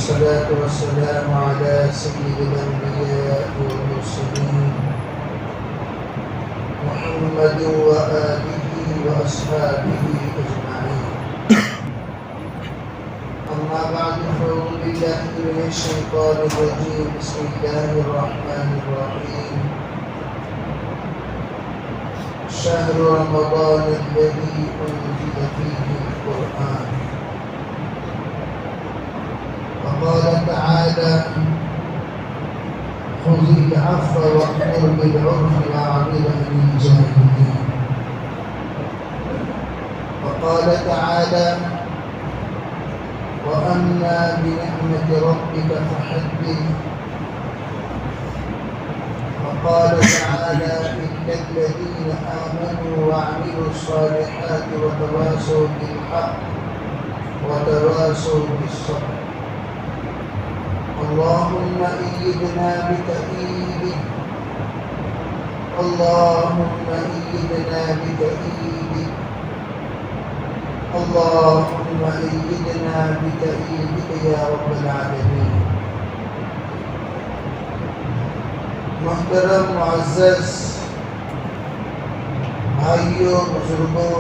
والصلاة والسلام على سيد الأنبياء والمرسلين محمد وآله وأصحابه أجمعين. أما بعد فأعوذ بالله من الشيطان الرجيم. بسم الله الرحمن الرحيم. شهر رمضان الذي أنزل فيه القرآن. وقال تعالى: خذ العفو وأمر بالعرف وأعرض عن الجاهلين. وقال تعالى: وأما بنعمة ربك فحدث. وقال تعالى: إن الذين آمنوا وعملوا الصالحات وتواصوا بالحق وتواصوا بالصبر. اللهم أيدنا بتأييدك، اللهم أيدنا بتأييدك، اللهم أيدنا بتأييدك يا رب العالمين. محترم معزز بھائیوں، بزرگوں،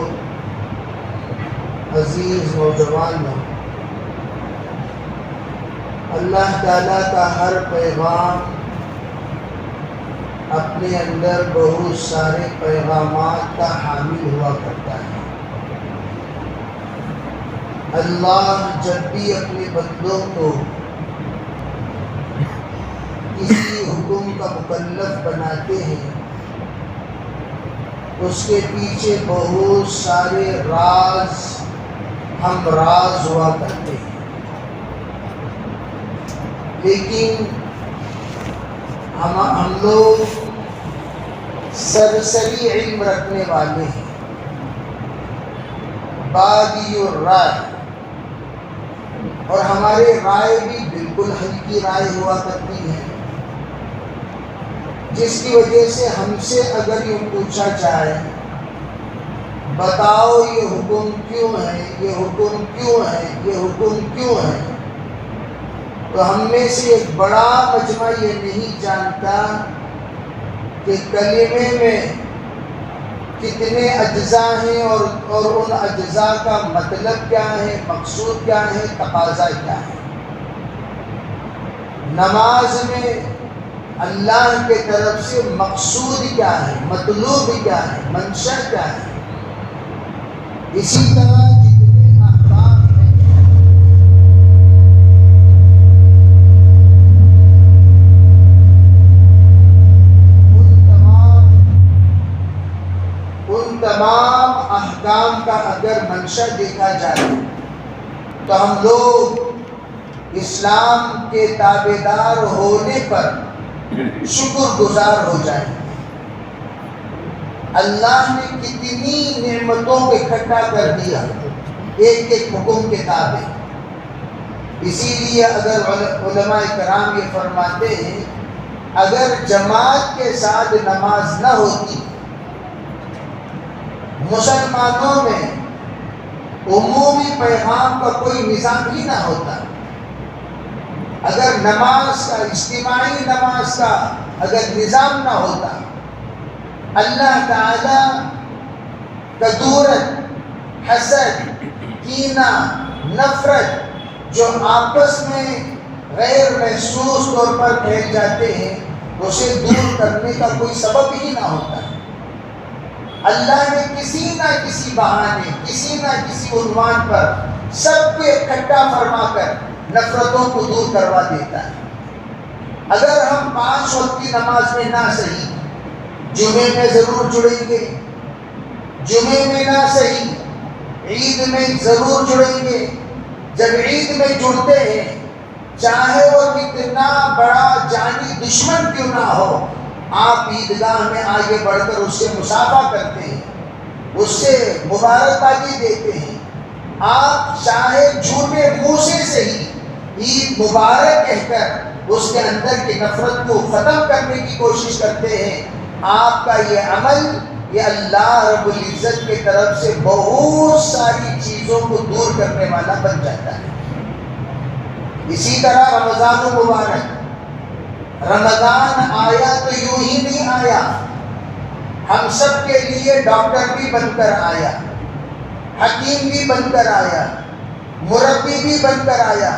عزیز نوجوانوں، اللہ تعالیٰ کا ہر پیغام اپنے اندر بہت سارے پیغامات کا حامل ہوا کرتا ہے۔ اللہ جب بھی اپنے بندوں کو کسی حکم کا مکلف بناتے ہیں، اس کے پیچھے بہت سارے راز ہم راز ہوا کرتے ہیں، لیکن ہم لوگ سرسری علم رکھنے والے ہیں، بادی الرائے، اور ہمارے رائے بھی بالکل ہلکی رائے ہوا کرتی ہے، جس کی وجہ سے ہم سے اگر یہ پوچھا جائے بتاؤ یہ حکم کیوں ہے، یہ حکم کیوں ہے، یہ حکم کیوں ہے، تو ہم میں سے ایک بڑا مجمع یہ نہیں جانتا کہ کلمے میں کتنے اجزاء ہیں اور ان اجزاء کا مطلب کیا ہے، مقصود کیا ہے، تقاضا کیا ہے۔ نماز میں اللہ کے طرف سے مقصود کیا ہے، مطلوب کیا ہے، منشا کیا ہے۔ اسی طرح جتنے احکام ہیں ان تمام احکام کا اگر منشا دیکھا جائے تو ہم لوگ اسلام کے تابعدار ہونے پر شکر گزار ہو جائیں گے۔ اللہ نے کتنی نعمتوں کو اکٹھا کر دیا ایک ایک حکم کے تابع۔ اسی لیے اگر علماء کرام یہ فرماتے ہیں اگر جماعت کے ساتھ نماز نہ ہوتی، مسلمانوں میں عمومی پیغام کا کوئی نظام ہی نہ ہوتا، اگر نماز کا، اجتماعی نماز کا اگر نظام نہ ہوتا، اللہ تعالی کدورت، حسد، کینہ، نفرت جو آپس میں غیر محسوس طور پر پھیل جاتے ہیں، اسے دور کرنے کا کوئی سبب ہی نہ ہوتا۔ اللہ نے کسی نہ کسی بہانے، کسی نہ کسی عنوان پر سب کو اکٹھا فرما کر نفرتوں کو دور کروا دیتا ہے۔ اگر ہم 5 وقت کی نماز میں نہ صحیح، جمعے میں ضرور جڑیں گے، جمعے میں نہ صحیح عید میں ضرور جڑیں گے۔ جب عید میں جڑتے ہیں، چاہے وہ کتنا بڑا جانی دشمن کیوں نہ ہو، آپ عیدگاہ میں آگے بڑھ کر اس سے مصافحہ کرتے ہیں، اس سے مبارکبادی دیتے ہیں۔ آپ چاہے جھوٹے منہ سے صحیح عید مبارک کہہ کر اس کے اندر کی نفرت کو ختم کرنے کی کوشش کرتے ہیں۔ آپ کا یہ عمل یہ اللہ رب العزت کی طرف سے بہت ساری چیزوں کو دور کرنے والا بن جاتا ہے۔ اسی طرح رمضان المبارک، رمضان آیا تو یوں ہی نہیں آیا، ہم سب کے لیے ڈاکٹر بھی بن کر آیا، حکیم بھی بن کر آیا، مربی بھی بن کر آیا،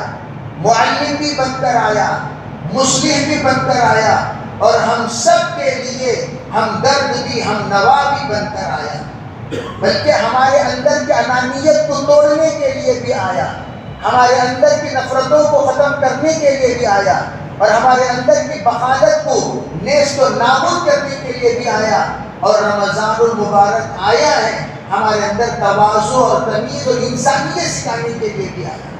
معلم بھی بن کر آیا، مصلح بھی بن کر آیا، اور ہم سب کے لیے ہمدرد بھی، ہم نوا بھی بن کر آیا، بلکہ ہمارے اندر کی انانیت کو توڑنے کے لیے بھی آیا، ہمارے اندر کی نفرتوں کو ختم کرنے کے لیے بھی آیا، اور ہمارے اندر کی بغاوت کو نیست و نابود کرنے کے لیے بھی آیا، اور رمضان المبارک آیا ہے ہمارے اندر تواضع اور تمیز اور انسانیت سکھانے کے لیے بھی آیا۔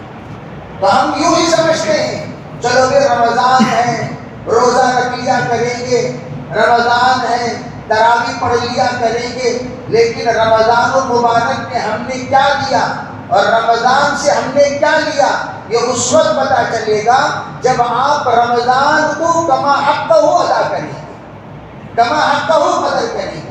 تو ہم یوں ہی سمجھتے ہیں چلو بھی رمضان ہے، روزہ رکھ لیا کریں گے، رمضان ہے تراویح پڑھ لیا کریں گے، لیکن رمضان المبارک میں ہم نے کیا لیا اور رمضان سے ہم نے کیا لیا، یہ اس وقت پتہ چلے گا جب آپ رمضان کو کما حق ادا کریں گے، کما حق قدر کریں گے۔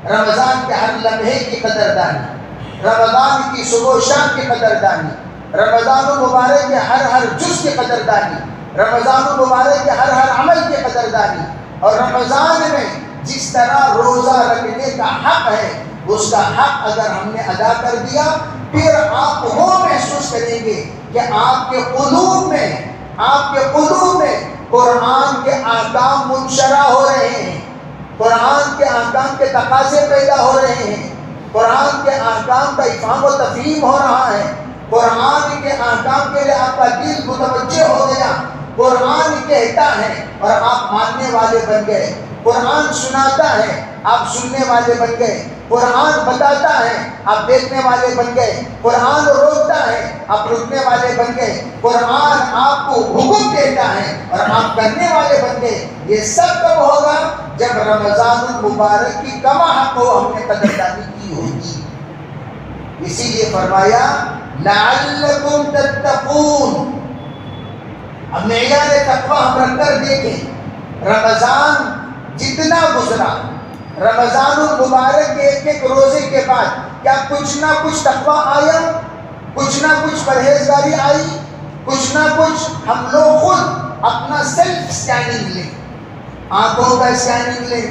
رمضان کے ہر لمحے کی قدردانی، رمضان کی صبح و شام کی قدردانی، رمضان المبارک کے ہر جز کی قدردانی، رمضان المبارک کے ہر عمل کی قدردانی، اور رمضان میں جس طرح روزہ رکھنے کا حق ہے اس کا حق اگر ہم نے ادا کر دیا، پھر آپ وہ محسوس کریں گے کہ آپ کے قلوب میں قرآن کے احکام منشرح ہو رہے ہیں، قرآن کے احکام کے تقاضے پیدا ہو رہے ہیں، قرآن کے احکام کا افہام و تفہیم ہو رہا ہے، قرآن کے احکام کے لیے آپ کا دل متوجہ ہو گیا، قرآن کہتا ہے اور آپ ماننے والے بن گئے، قرآن سناتا ہے آپ سننے والے بن گئے، قرآن بتاتا ہے آپ دیکھنے والے بن گئے، قرآن روکتا ہے آپ رکنے والے بن گئے، قرآن آپ کو حکم دیتا ہے اور آپ کرنے والے بن گئے۔ یہ سب کب ہوگا؟ جب رمضان المبارک کی کما حق ہو ہم نے قدردانی کی ہوگی۔ اسی لیے فرمایا لعلکم تتقون۔ اب معیار تقویٰ ہم رکھ کر دیکھیں، رمضان جتنا گزرا، رمضان المبارک کے ایک روزے کے بعد کیا کچھ نہ کچھ تقویٰ آیا، کچھ نہ کچھ پرہیزگاری آئی، کچھ نہ کچھ ہم لوگ خود اپنا سیلف اسکیننگ لیں، آنکھوں کا اسکیننگ لیں،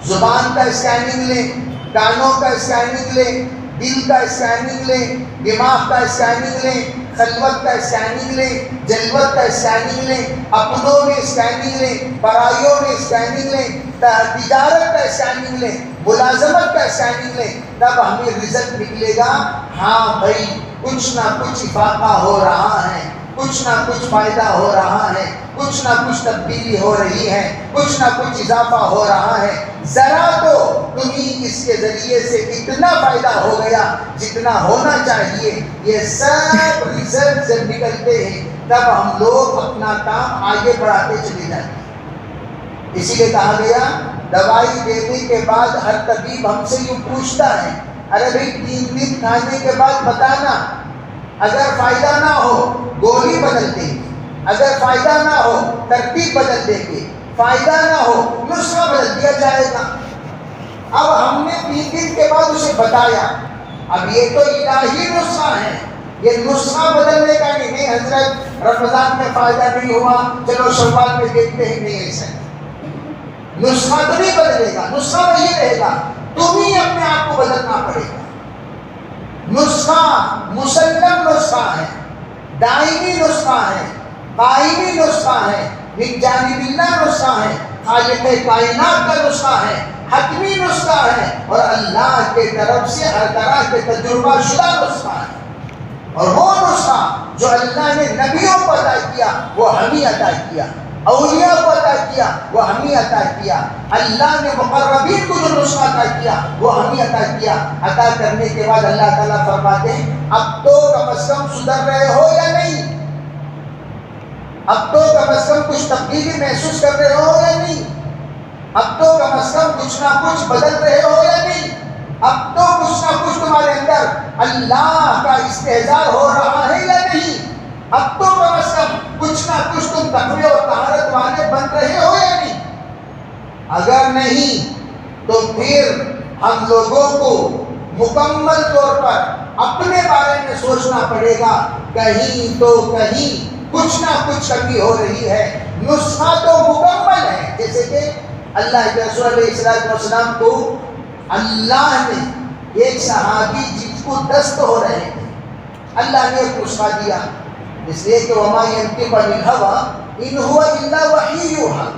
زبان کا اسکیننگ لیں، کانوں کا اسکیننگ لیں، دل کا اسکیننگ لیں، دماغ کا اسکیننگ لیں، خلوت کا اسکیننگ لیں، جلوت کا اسکیننگ لیں، اپنوں میں اسکیننگ لیں، پرائیوں میں اسکیننگ لیں، تجارت کا اسکیننگ لیں، ملازمت کا اسکیننگ لیں، تب ہمیں رزلٹ نکلے گا ہاں بھائی کچھ نہ کچھ افاقہ ہو رہا ہے، کچھ نہ کچھ فائدہ ہو رہا ہے، کچھ نہ کچھ تبدیلی ہو رہی ہے، کچھ نہ کچھ اضافہ ہو رہا ہے، ذرا تو تمہیں اس کے ذریعے سے اتنا فائدہ ہو گیا جتنا ہونا چاہیے۔ یہ سب رزلٹ جب نکلتے ہیں تب ہم لوگ اپنا کام آگے بڑھاتے چلے جاتے ہیں۔ اسی لیے کہا گیا دوائی دینے کے بعد ہر طبیب ہم سے یوں پوچھتا ہے ارے بھائی 3 دن کھانے کے بعد بتانا، اگر فائدہ نہ ہو گولی بدل دیں گے، اگر فائدہ نہ ہو ترتیب بدل دیں گے، فائدہ نہ ہو نسخہ بدل دیا جائے گا۔ اب ہم نے 3 دن کے بعد اسے بتایا، اب یہ تو الہی نسخہ ہے، یہ نسخہ بدلنے کا نہیں حضرت رمضان میں فائدہ نہیں ہوا چلو شوال میں دیکھتے ہیں، نہیں ایسا نسخہ تو نہیں بدلے گا، نسخہ وہی رہے گا، تم ہی اپنے آپ کو بدلنا پڑے گا۔ نسخہ مسلم نسخہ ہے، دائمی نسخہ ہے، قائمی نسخہ ہے، من جانب اللہ نسخہ ہے، خالق کائنات کا نسخہ ہے، حتمی نسخہ ہے، اور اللہ کے طرف سے ہر طرح کے تجربہ شدہ نسخہ ہے۔ اور وہ نسخہ جو اللہ نے نبیوں کو عطا کیا وہ ہمیں عطا کیا، اولیاء کو عطا کیا وہ ہمیں عطا کیا، اللہ نے مقربین کو جو نسخہ عطا کیا وہ ہمیں عطا کیا۔ عطا کرنے کے بعد اللہ تعالیٰ فرماتے ہیں اب تو کم از کم سدھر رہے ہو یا نہیں، اب تو کم از کم کچھ تبدیلی محسوس کر رہے ہو یا نہیں، اب تو کم از کم کچھ نہ کچھ بدل رہے ہو یا نہیں، اب تو کچھ نہ کچھ تمہارے اندر اللہ کا استحضار ہو رہا ہے یا نہیں، اب تو کم از کم کچھ نہ کچھ تم تقوی اور طہارت والے بن رہے ہو یا نہیں۔ اگر نہیں تو پھر ہم لوگوں کو مکمل طور پر اپنے بارے میں سوچنا پڑے گا، کہیں تو کہیں کچھ نہ کچھ کمی ہو رہی ہے. نسخہ تو مکمل ہے. جیسے کہ اللہ کے رسول علیہ السلام کو اللہ نے ایک صحابی جس کو دست ہو رہے تھے اللہ نے ایک نسخہ دیا, اس لیے کہ وما ينطق عن الهوى ان هو الا وحی یوحی.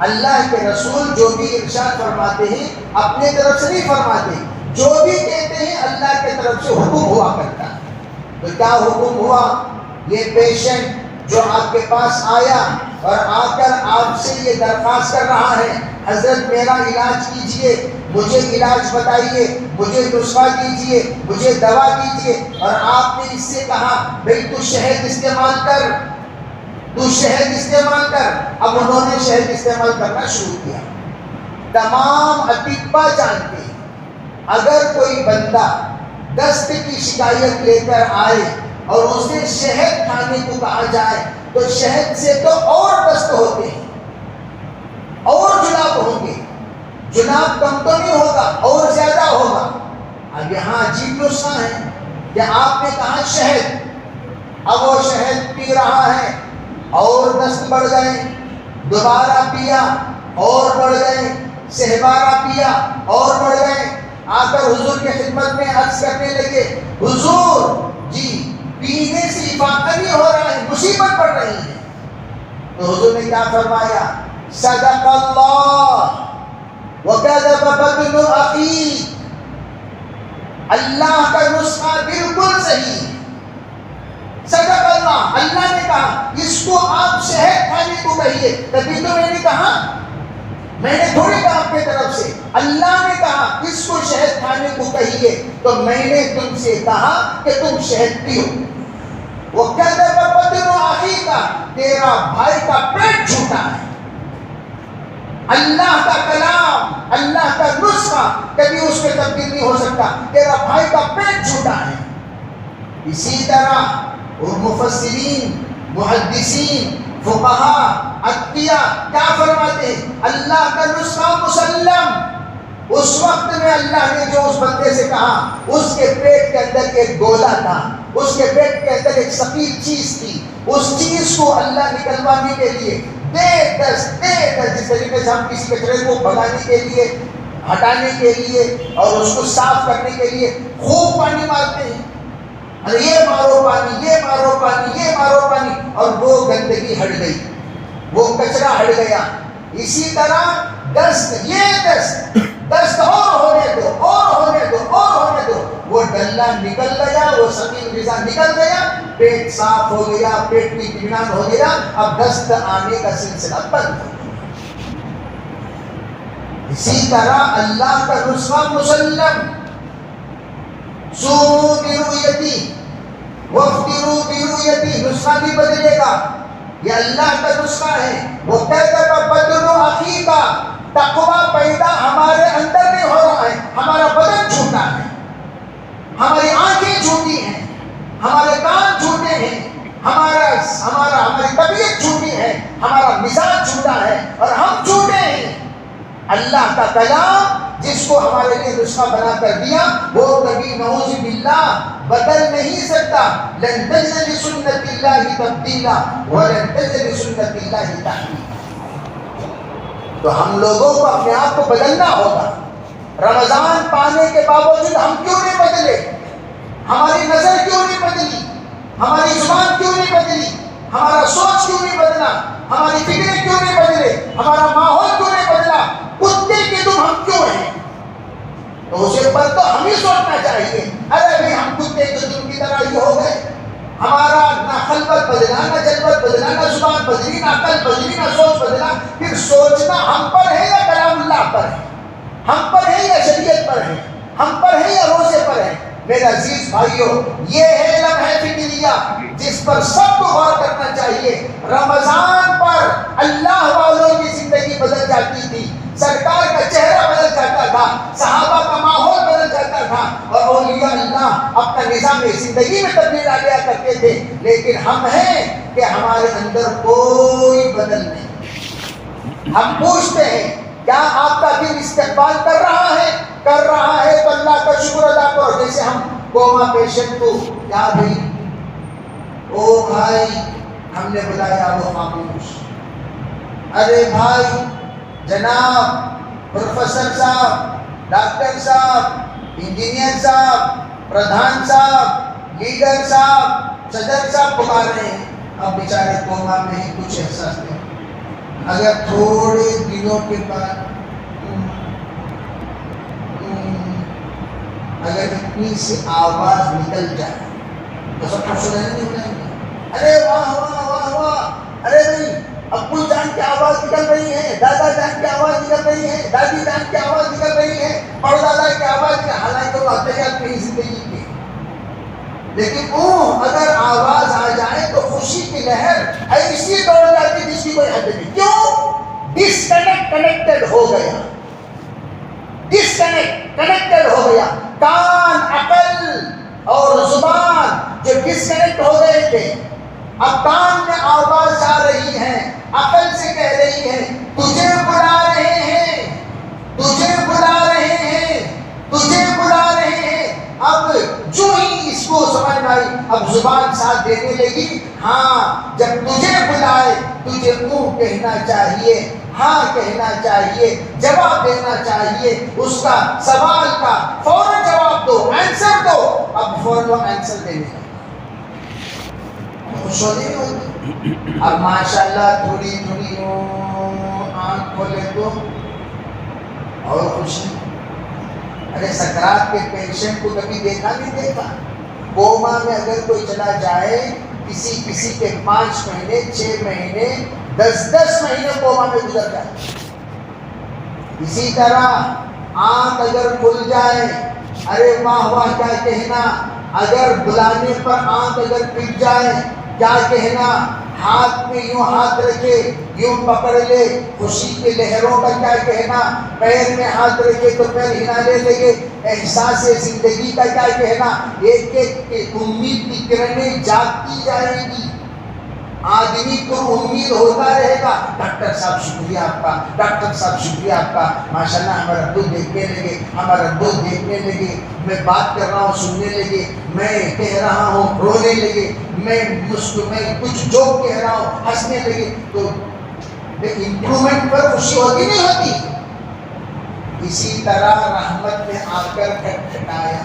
اللہ کے رسول جو بھی ارشاد فرماتے ہیں اپنے طرف سے نہیں فرماتے, جو بھی کہتے ہیں اللہ کے طرف سے حکم ہوا کرتا ہے. تو کیا حکم ہوا؟ یہ پیشنٹ جو آپ کے پاس آیا اور آ کر آپ سے یہ درخواست کر رہا ہے حضرت میرا علاج کیجئے, مجھے علاج بتائیے, مجھے نسخہ دیجئے, مجھے دوا دیجئے, اور آپ نے اس سے کہا بھئی تو شہد استعمال کر, تو شہد استعمال کر. اب انہوں نے شہد استعمال کرنا شروع کیا. تمام اطباء جانتے ہیں اگر کوئی بندہ دست کی شکایت لے کر آئے اور اسے شہد کھانے کو کہا جائے تو شہد سے تو اور دست ہوتے ہیں, اور جناب ہوں گے, جناب کم تو نہیں ہوگا, اور زیادہ ہوگا. اب یہاں عجیب نسخہ ہے کہ آپ نے کہا شہد, اب وہ شہد پی رہا ہے اور دست بڑھ گئے, دوبارہ پیا اور بڑھ گئے, سہبارہ پیا اور بڑھ گئے. آ کر حضور کی خدمت میں عرض کرنے لگے حضور جی پینے سے افاقہ نہیں ہو رہا ہے, مصیبت پڑ رہی ہے. تو حضور نے کیا فرمایا؟ صدق اللہ وکذب بطن اخیک. اللہ کا نسخہ بالکل صحیح ہے. صدق اللہ, اللہ نے کہا اس کو آپ شہد کھانے کو کہیے, تبھی تو میں نے کہا, میں نے تھوڑی کہا آپ کی طرف سے, اللہ نے کہا اس کو شہد کھانے کو کہیے, تو میں نے تم سے کہا کہ تم شہد پیو. وَكَذَبَ بَطْنُ أَخِيكَ, تیرا بھائی کا پیٹ جھوٹا ہے. اللہ کا کلام, اللہ کا نسخہ کبھی اس میں تبدیل نہیں ہو سکتا. تیرا بھائی کا پیٹ جھوٹا ہے. اسی طرح اور مفسرین, محدثین, فقہاء, اتقیاء کیا فرماتے ہیں؟ اللہ کا نسخہ مسلم. اس وقت میں اللہ نے جو اس بندے سے کہا, اس کے پیٹ کے اندر ایک گولا تھا, اس کے پیٹ کے اندر ایک ثقیل چیز تھی, اس چیز کو اللہ نکلوانے کے لیے دے دس, جس طریقے سے ہم کسی کچرے کو بھگانے کے لیے, ہٹانے کے لیے اور اس کو صاف کرنے کے لیے خوب پانی مارتے ہیں, اور یہ مارو پانی, یہ مارو پانی, یہ مارو پانی, اور وہ گندگی ہٹ گئی, وہ کچرا ہٹ گیا. اسی طرح دست, یہ دست اور ہونے دو, اور ہونے دو, اور ہونے دو, وہ ڈلہ نکل گیا, وہ ثقیل غذا نکل گیا, پیٹ صاف ہو گیا, پیٹ کی اطمینان ہو گیا, اب دست آنے کا سلسلہ بند ہو گیا. اسی طرح اللہ کا نسخہ مسلم. سوموا برؤیتی وافطروا برؤیتی, نسخہ بھی بدلے گا, یہ اللہ کا نسخہ ہے. وَكَذَبَ بَطْنُ أَخِيكَ, تقویٰ پیدا ہمارے اندر نہیں ہو رہا ہے, ہمارا بدن جھوٹا ہے, ہماری آنکھیں جھوٹی ہیں, ہمارے کان جھوٹے ہیں, ہماری طبیعت جھوٹی ہے, ہمارا مزاج جھوٹا ہے, اور ہم جھوٹے ہیں. اللہ کا کلام جس کو ہمارے لیے نسخہ بنا کر دیا, وہ کبھی نعوذ باللہ بدل نہیں سکتا. لن تجد لسنت اللہ تبدیلا ولن تجد لسنت اللہ تحویلا. تو ہم لوگوں کو اپنے آپ کو بدلنا ہوگا. رمضان پانے کے باوجود ہم کیوں نہیں بدلے؟ ہماری نظر کیوں نہیں بدلی؟ ہماری زبان کیوں نہیں بدلی؟ ہمارا سوچ کیوں نہیں بدلا؟ ہماری فکریں کیوں نہیں بدلے؟ ہمارا ماحول کیوں نہیں بدلا؟ کتے کے تم ہم کیوں ہیں؟ تو اسے پر تو ہم ہی سوچنا چاہیے. ارے بھائی ہم کتے کے تم کی طرح ہی ہو گئے. ہمارا نہ خلوت بدلا, نہ جلوت بدلا, نہ زبان بدلی, نہ عقل بدلی, نہ سوچ بدلا. پھر سوچنا ہم پر ہے یا کلام اللہ پر ہے؟ ہم پر ہے یا شریعت پر ہے؟ ہم پر ہے یا روزے پر ہے؟ میرے عزیز بھائیو, یہ ہے لمحہ فکریہ جس پر سب کو غور کرنا چاہیے. رمضان پر اللہ والوں کی زندگی بدل جاتی تھی, سرکار کا چہرہ بدل جاتا تھا, صحابہ کا ماحول بدل جاتا تھا, اور اولیاء اللہ اپنا نظام زندگی میں تبدیل آ گیا کرتے تھے. لیکن ہم ہیں کہ ہمارے اندر کوئی بدل نہیں. ہم پوچھتے ہیں کیا آپ کا دل استقبال کر رہا ہے؟ کر رہا ہے تو اللہ کا شکر ادا کرو. جیسے ہم کوما پیشنٹ کو, کیا بھائی, او بھائی ہم نے بلایا وہ خاموش. ارے بھائی جناب پروفیسر صاحب, ڈاکٹر صاحب, انجینئر صاحب, پردھان صاحب, لیڈر صاحب, صدر صاحب پکار رہے ہیں. اب بیچارے کوما میں ہی کچھ احساس نہیں. اگر تھوڑے دنوں کے بعد اگر اتنی سی آواز نکل جائے تو سب کو سنائی نہیں ملیں گے. ارے واہ واہ واہ واہ, ارے نہیں ابو جان کی آواز نکل رہی ہے, دادا جان کی آواز نکل رہی ہے, دادی جان کی آواز نکل رہی ہے, پردادا کی آواز نکل. حالانکہ وہ احتیاط نہیں زندگی کی, لیکن اگر آواز آ جائے تو خوشی کی لہر ایسی دوڑ جاتی جس کی کوئی حد نہیں. کیوں؟ ڈسکنیکٹڈ ہو گیا, ڈسکنیکٹڈ ہو گیا. کان, عقل اور زبان جو ڈسکنیکٹ ہو گئے تھے, اب کان میں آواز جا رہی ہے, عقل سے کہہ رہی ہے تجھے بلا رہے ہیں, تجھے بلا رہے ہیں, تجھے بلا رہے ہیں. اب جو ہی اس کو سمجھ میں آئی, اب زبان ساتھ دینے لگی. ہاں جب تجھے بلائے تجھے کہنا چاہیے, ہاں کہنا چاہیے, جواب دینا چاہیے. اس کا سوال کا فوراً جواب دو, آنسر دو. اب فوراً وہ آنسر دینے لگا. خوش ہونے ہوتی. اب ماشاءاللہ تھوڑی تھوڑی آنکھ کھولے تو اور خوشی. ارے سکرات کے پیشنٹ کو کبھی دیکھا نہیں دیکھا؟ کوما میں اگر کوئی چلا جائے, کسی کے 5 مہینے 6 مہینے 10 مہینے کوما میں گزر جائے. اسی طرح آنکھ اگر کھل جائے, ارے واہ واہ کیا کہنا. اگر بلانے پر آنکھ اگر پھٹ جائے کیا کہنا. ہاتھ میں یوں ہاتھ رکھے, یوں پکڑ لے, خوشی کے لہروں کا کیا کہنا. پیر میں ہاتھ رکھے تو پیر ہلانے لگے, احساس زندگی کا کیا کہنا. ایک ایک امید کی کرنیں جاگتی جائے گی. آدمی کو امید ہوتا رہے گا, ڈاکٹر صاحب شکریہ آپ کا, ڈاکٹر صاحب شکریہ آپ کا. ماشاءاللہ ہمارا ابو دیکھنے لگے, ہمارا ابو دیکھنے لگے, میں بات کر رہا ہوں سننے لگے, میں کہہ رہا ہوں رونے لگے, میں کچھ جوک کہہ رہا ہوں ہنسنے لگے. تو امپرومنٹ پر خوشی ہوتی نہیں ہوتی. اسی طرح رحمت نے آ کر کھٹکھٹایا,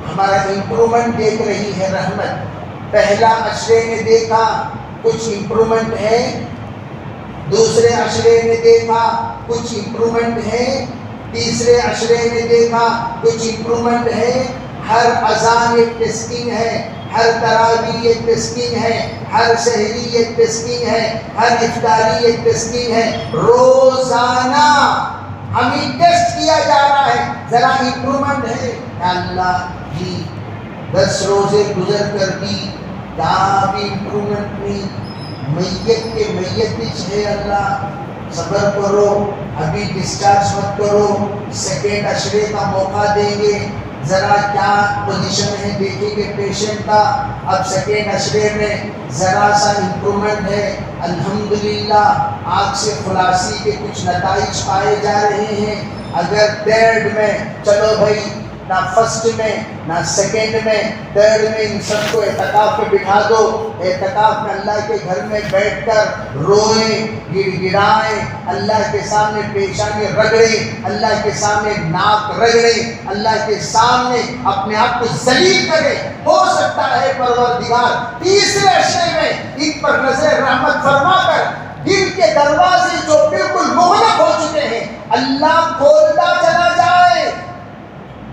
ہمارا امپرومنٹ دیکھ رہی ہے رحمت. پہلا عشرے نے دیکھا کچھ امپرومنٹ ہے, دوسرے عشرے نے دیکھا کچھ امپرومنٹ ہے, تیسرے عشرے نے دیکھا کچھ امپرومنٹ ہے. ہر اذان ایک ٹیسٹنگ ہے, ہر تراویح ایک ٹیسٹنگ ہے, ہر سحری ایک ٹیسٹنگ ہے, ہر افطاری ایک ٹیسٹنگ ہے. روزانہ ہمیں ٹیسٹ کیا جا رہا ہے, ذرا امپرومنٹ ہے. اللہ جی 10 روزے گزر کر دی, کہاں بھی امپرومنٹ نہیں. میت کے میت ہے, اللہ صبر کرو, ابھی ڈسچارج مت کرو, سیکنڈ عشرے کا موقع دیں گے, ذرا کیا پوزیشن ہے دیکھیں گے پیشنٹ کا. اب سیکنڈ عشرے میں ذرا سا امپرومنٹ ہے, الحمدللہ آنکھ سے خلاصی کے کچھ نتائج پائے جا رہے ہیں. اگر تھرڈ میں چلو بھائی, نہ فرسٹ میں نہ سیکنڈ میں, تھرڈ میں ان سب کو اعتکاف پہ بٹھا دو. اعتکاف میں اللہ کے گھر میں بیٹھ کر روئیں, گڑ گڑائیں, اللہ کے سامنے پیشانی رگڑیں, اللہ کے سامنے ناک رگڑیں, اللہ کے سامنے اپنے آپ کو ذلیل کریں. ہو سکتا ہے پروردگار تیسرے عشرے میں ان پر نظر رحمت فرما کر دل کے دروازے جو بالکل مغلق ہو چکے ہیں اللہ کھولتا چلا جائے.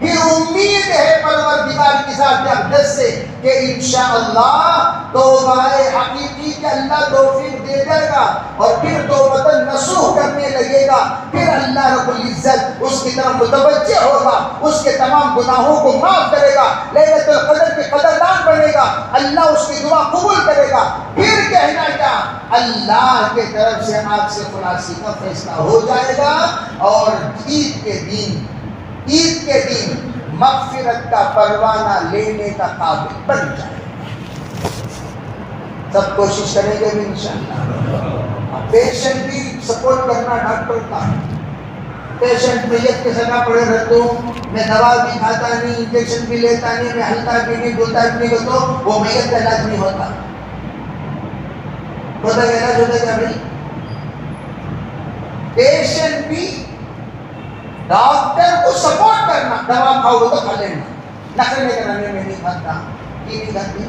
پھر امید ہے پروردگار کی ذات اقدس سے کہ انشاءاللہ توبہ حقیقی کہ اللہ توفیق دے دے گا, اور پھر توبۃ نصوح کرنے لگے گا. پھر اللہ رب العزت اس کی طرف متوجہ ہوگا, اس کے تمام گناہوں کو معاف کرے گا, لیلۃ القدر کے قدردان بنے گا, اللہ اس کی دعا قبول کرے گا. پھر کہنا کیا, اللہ کے طرف سے آنکھ سے خلاصی کا فیصلہ ہو جائے گا, اور عید کے دن مغفرت کا پروانہ لینے کا قابل بن جائے. سب کوشش کریں گے بھی انشاءاللہ. پیشنٹ بھی سپورٹ کرنا ڈاکٹر کا. پیشنٹ میت کے سگا پڑے رہتا ہوں, میں دوا بھی کھاتا نہیں, انجیکشن بھی لیتا نہیں, میں ہلتا بھی نہیں, دھلتا بھی نہیں, تو وہ میت کا علاج نہیں ہوتا. ہوتا ہے علاج ہوتا ہے کیا بھائی؟ پیشنٹ بھی ڈاکٹر کو سپورٹ کرنا، دوا کھاؤ تو کھا لینا، نخرے نہیں کرنا میں نہیں کھاتا، کی نہیں کھاتی،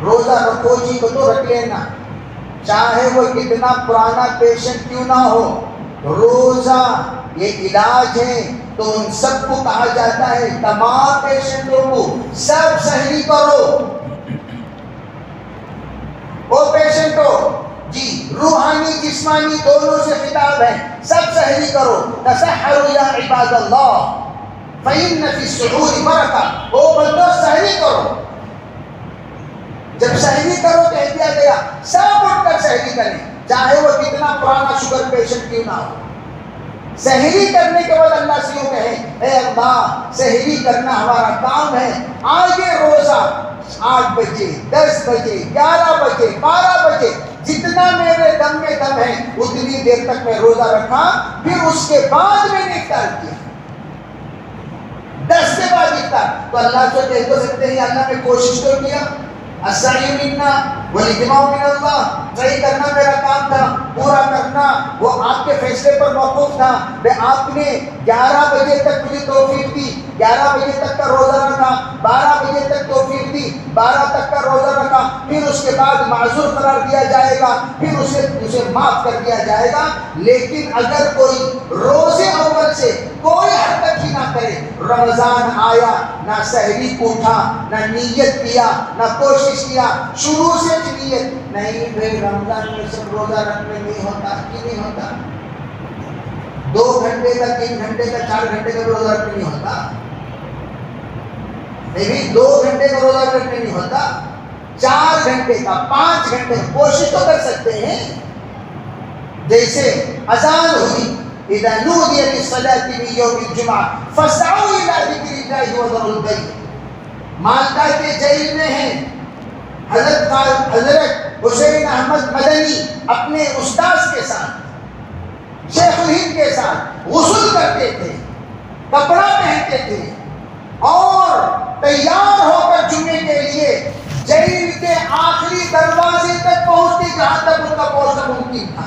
روزہ رکھو جی کو تو رکھ لینا، چاہے وہ کتنا پرانا پیشنٹ کیوں نہ ہو، روزہ یہ علاج ہے، تو ان سب کو کہا جاتا ہے تمام پیشنٹوں کو سب سحری کرو، وہ پیشنٹ ہو جی روحانی جسمانی دونوں سے خطاب ہے، سب سحری کرو، تسحروا یا عباد اللہ فإن فی السحور برکہ، او بندو سحری کرو، جب سحری کرو تو کہہ دیا گیا سب اٹھ کر سحری کریں، چاہے وہ کتنا پرانا شوگر پیشنٹ کیوں نہ ہو۔ سحری کرنے کے بعد اللہ سے یوں کہیں، اے اللہ سحری کرنا ہمارا کام ہے، آگے روزہ 8 بجے 10 بجے 11 بجے 12 بجے جتنا میرے دم میں دم ہے اتنی دیر تک میں روزہ رکھا، پھر اس کے بعد میں نے افطار کیا، 10 کے بعد افطار، تو اللہ سے کہہ تو سکتے ہیں اللہ نے کوشش تو کیا، السعی منا والاجتماع من اللہ، صحیح کرنا میرا کام تھا، پورا کرنا وہ آپ کے فیصلے پر موقوف تھا، آپ نے 11 بجے تک مجھے توفیق دی، 11 بجے تک کا روزہ رکھا، 12 بجے تک توفیق دی، 12 تک کا روزہ رکھا، پھر اس کے بعد معذور قرار دیا جائے گا، پھر اسے معاف کر دیا جائے گا، لیکن اگر کوئی روزے اول سے کوئی حرکت ہی نہ کرے، رمضان آیا نہ سحری اٹھا نہ نیت کیا نہ کوشش کیا، شروع سے نیت نہیں بھائی رمضان میں سب روزہ رکھنے نہیں ہوتا، کی نہیں ہوتا، 2 گھنٹے کا 3 گھنٹے کا 4 گھنٹے کا روزہ رکھنے نہیں ہوتا، نہیں 2 گھنٹے کا روزہ رکھنے نہیں ہوتا، 4 گھنٹے کا 5 گھنٹے کوشش تو کر سکتے ہیں، جیسے اذان ہوئی اذا نودی للصلاة من یوم الجمعہ فاسعوا الى ذکر اللہ وذروا البیع، مالدہ کے جیل میں ہیں، حضرت حسین احمد مدنی اپنے استاذ کے ساتھ شیخ الہند کے ساتھ غسل کرتے تھے، کپڑا پہنتے تھے اور تیار ہو کر جمعے کے لیے جیل کے آخری دروازے تک پہنچتے جہاں تک ان کا پہنچنا ممکن تھا،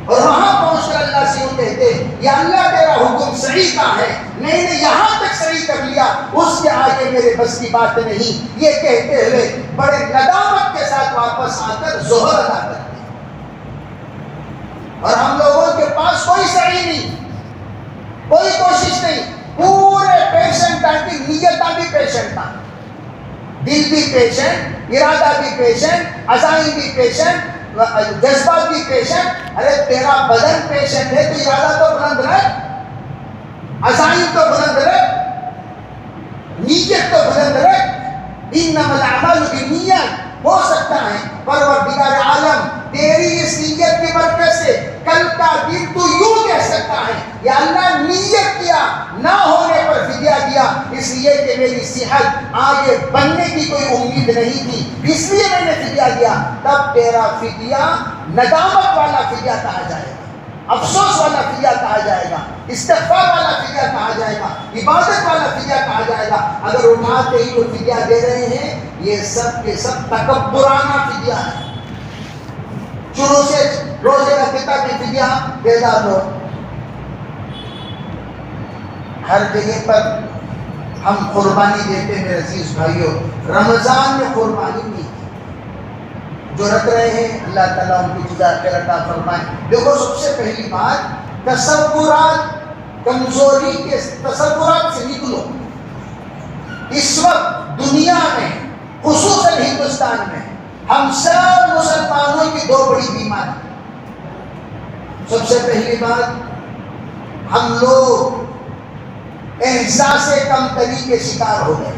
اور وہاں پہنچ کر اللہ سے یوں کہتے یا اللہ تیرا حکم صحیح کا ہے، میں نے یہاں تک صحیح کر لیا، اس کے آگے میرے بس کی بات نہیں، یہ کہتے ہوئے بڑے ندامت کے ساتھ واپس آ کر ظہر ادا کرتے ہیں، اور ہم لوگوں کے پاس کوئی صحیح نہیں، کوئی کوشش نہیں، پورے پیشنٹ کی نیت بھی پیشنٹ تھا، دل بھی پیشنٹ، ارادہ بھی پیشنٹ، عزائم بھی پیشنٹ، جذبات بھی پیشنٹ، ارے تیرا بدن پیشنٹ ہے تو ارادہ تو بلند رکھ، عزائم تو بلند رکھ، نیت تو بلند رکھ، انما الاعمال بالنیات، ہو سکتا ہے پروردگار عالم تیری اس نیت کی برکت سے کل کا دن تو یوں کہہ سکتا ہے یا اللہ نیت کیا نہ ہونے پر فدیہ دیا، اس لیے کہ میری صحت آگے بننے کی کوئی امید نہیں تھی، اس لیے میں نے فدیہ دیا، تب تیرا فدیہ ندامت والا فدیہ کہا جائے گا، افسوس والا فدیہ کہا جائے گا، استغفار والا فدیہ کہا جائے گا، عبادت والا فدیہ کہا جائے گا۔ اگر اٹھاتے ہی وہ فدیہ دے رہے ہیں یہ سب کے سب تکبرانہ فدیہ ہے، شروع سے روزے کا کتنا بھی فدیہ بیدار ہو، ہر جگہ پر ہم قربانی دیتے ہیں میرے عزیز بھائیوں، رمضان میں قربانی نہیں جو رکھ رہے ہیں اللہ تعالیٰ ان کی جزا خیر عطا فرمائے۔ دیکھو سب سے پہلی بات تصورات، کمزوری کے تصورات سے نکلو، اس وقت دنیا میں خصوصاً ہندوستان میں ہم سب مسلمانوں کی 2 بڑی بیماری، سب سے پہلی بات ہم لوگ احساس کمتری کے شکار ہو گئے،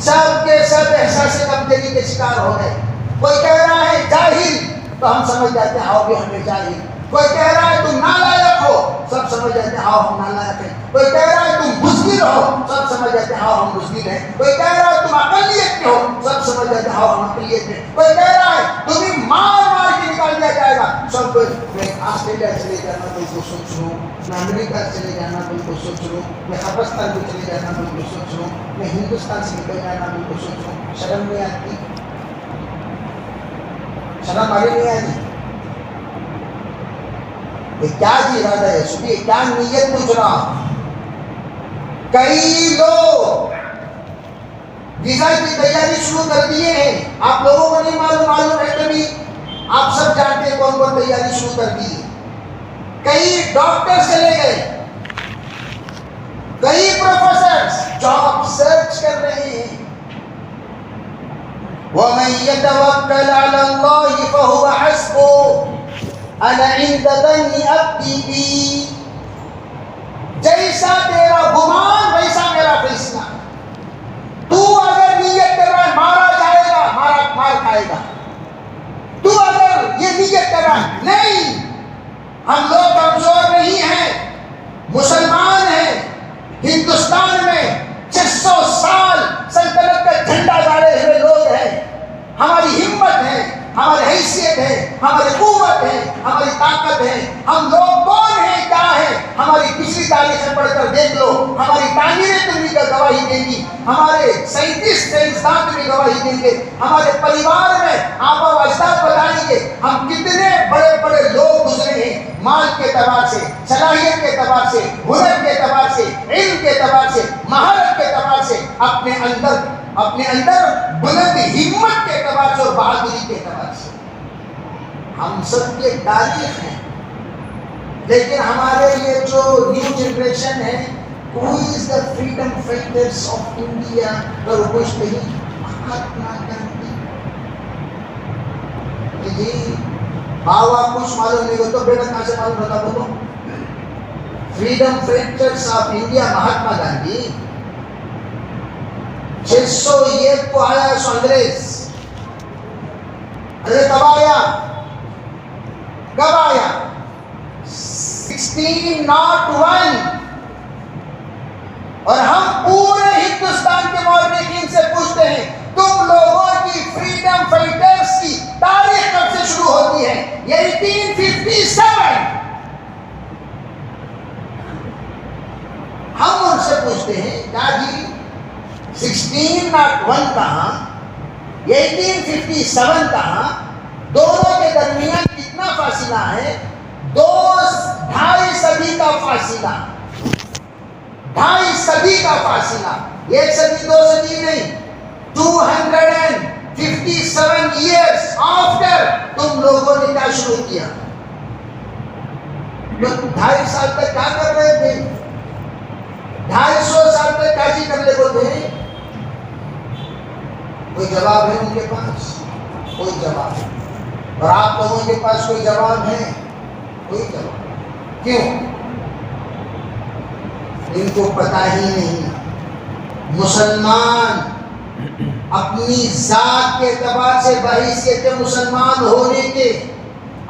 سب کے سب احساس کمتری کے شکار ہو گئے، کوئی کہہ رہا ہے جاہل تو ہم سمجھ جاتے ہیں آؤ بھی ہمیں جاہل، کوئی کہہ رہا ہے تم نالائق ہو سب سمجھ جاتے ہیں آؤ ہم نالائق ہیں، کوئی کہہ رہا ہے تم بزدل ہو سب سمجھ جاتے ہیں آؤ ہم بزدل ہیں، کوئی کہہ رہا ہے تم اقلیت کے ہو سب سمجھ جاتے ہیں آؤ ہم اقلیت ہیں، کوئی کہہ رہا ہے تمہیں مار مار کے نکال دیا جائے گا، سب میں آسٹریلیا چلے جانا تم کو سوچ لوں، میں امریکہ چلے جانا تم کو سوچ لوں، میں قبرستان کو چلے جانا تم کو سوچ لوں، میں ہندوستان سے نکل جانا تم کو سوچ لوں، شرم نہیں آتی؟ شرم آگے نہیں آئے گی؟ یہ کیا جی ارادہ ہے؟ سنیے کیا نیت پوچھ رہا ہوں. کئی لوگ ویزا کی تیاری شروع کر دیے ہیں. آپ لوگوں کو نہیں معلوم ہے کبھی؟ آپ سب جانتے ہیں کون کون تیاری شروع کر دی ہے. کئی ڈاکٹر چلے گئے، کئی پروفیسرز جاب سرچ کر رہے ہیں. وَمَن يَتَوَكَّلْ عَلَى اللَّهِ فَهُوَ حَسْبُهُ أَنَا عِندَ ظَنِّ عَبْدِي بِي. جیسا تیرا گمان ویسا میرا فیصلہ. تو اگر نیت کر رہا ہے مارا جائے گا، مار کھائے گا. تو اگر یہ نیت کر رہا ہے نہیں، ہم لوگ کمزور نہیں ہیں، مسلمان ہیں، ہندوستان میں 600 سال سلطنت کا جھنڈا گاڑے ہوئے لوگ ہیں. ہماری ہمت ہے، ہماری حیثیت ہے، ہماری قوت ہے، ہماری طاقت ہے. ہم لوگ کون ہیں، کیا ہے؟ ہماری پچھلی تاریخیں پڑھ کر دیکھ لو. ہماری تعمیریں تمہیں کا گواہی دیں گی، ہمارے سائنسدان تمہیں گواہی دیں گے. ہمارے پریوار میں آبا و اجداد بتائیں گے ہم کتنے بڑے بڑے لوگ گزرے ہیں. مال کے اعتبار سے، صلاحیت کے اعتبار سے، ہنر کے اعتبار سے، علم کے اعتبار سے، مہارت کے اعتبار سے، اپنے اندر بلند ہمت کے اعتبار سے اور بہادری کے اعتبار سے. ہم سب کی تاریخ ہے. لیکن ہمارے یہ جو نیو جنریشن ہے، who is the freedom fighters of India؟ اگر وہ کچھ نہیں مہاتما گاندھی. یہ باوا کچھ معلوم نہیں ہو تو بیٹا کہاں سے معلوم ہوتا؟ بولو freedom fighters of India Mahatma Gandhi. 601 کو آیا سو انگریز. ارے کب آیا 1601. اور ہم پورے ہندوستان کے مورخین سے پوچھتے ہیں تم لوگوں کی فریڈم فائٹرز کی تاریخ کب سے شروع ہوتی ہے؟ 1857. ہم ان سے پوچھتے ہیں کیا جی 1601 کہاں، 1857 کہاں؟ دونوں کے درمیان کتنا فاصلہ ہے؟ 2.5 صدی کا فاصلہ. 2.5 صدی کا فاصلہ. 1 صدی 2 صدی نہیں، 257 years after تم لوگوں نے کیا شروع کیا. 2.5 سال تک کیا کر رہے تھے؟ 250 سال تک کیا جی کر لے تھے؟ کوئی جواب ہے ان کے پاس؟ کوئی جواب ہے. اور آپ لوگوں کے پاس کوئی جواب ہے؟ کوئی جواب. کیوں؟ ان کو پتہ ہی نہیں. مسلمان اپنی ذات کے اعتبار سے بحیثیت مسلمان ہونے کے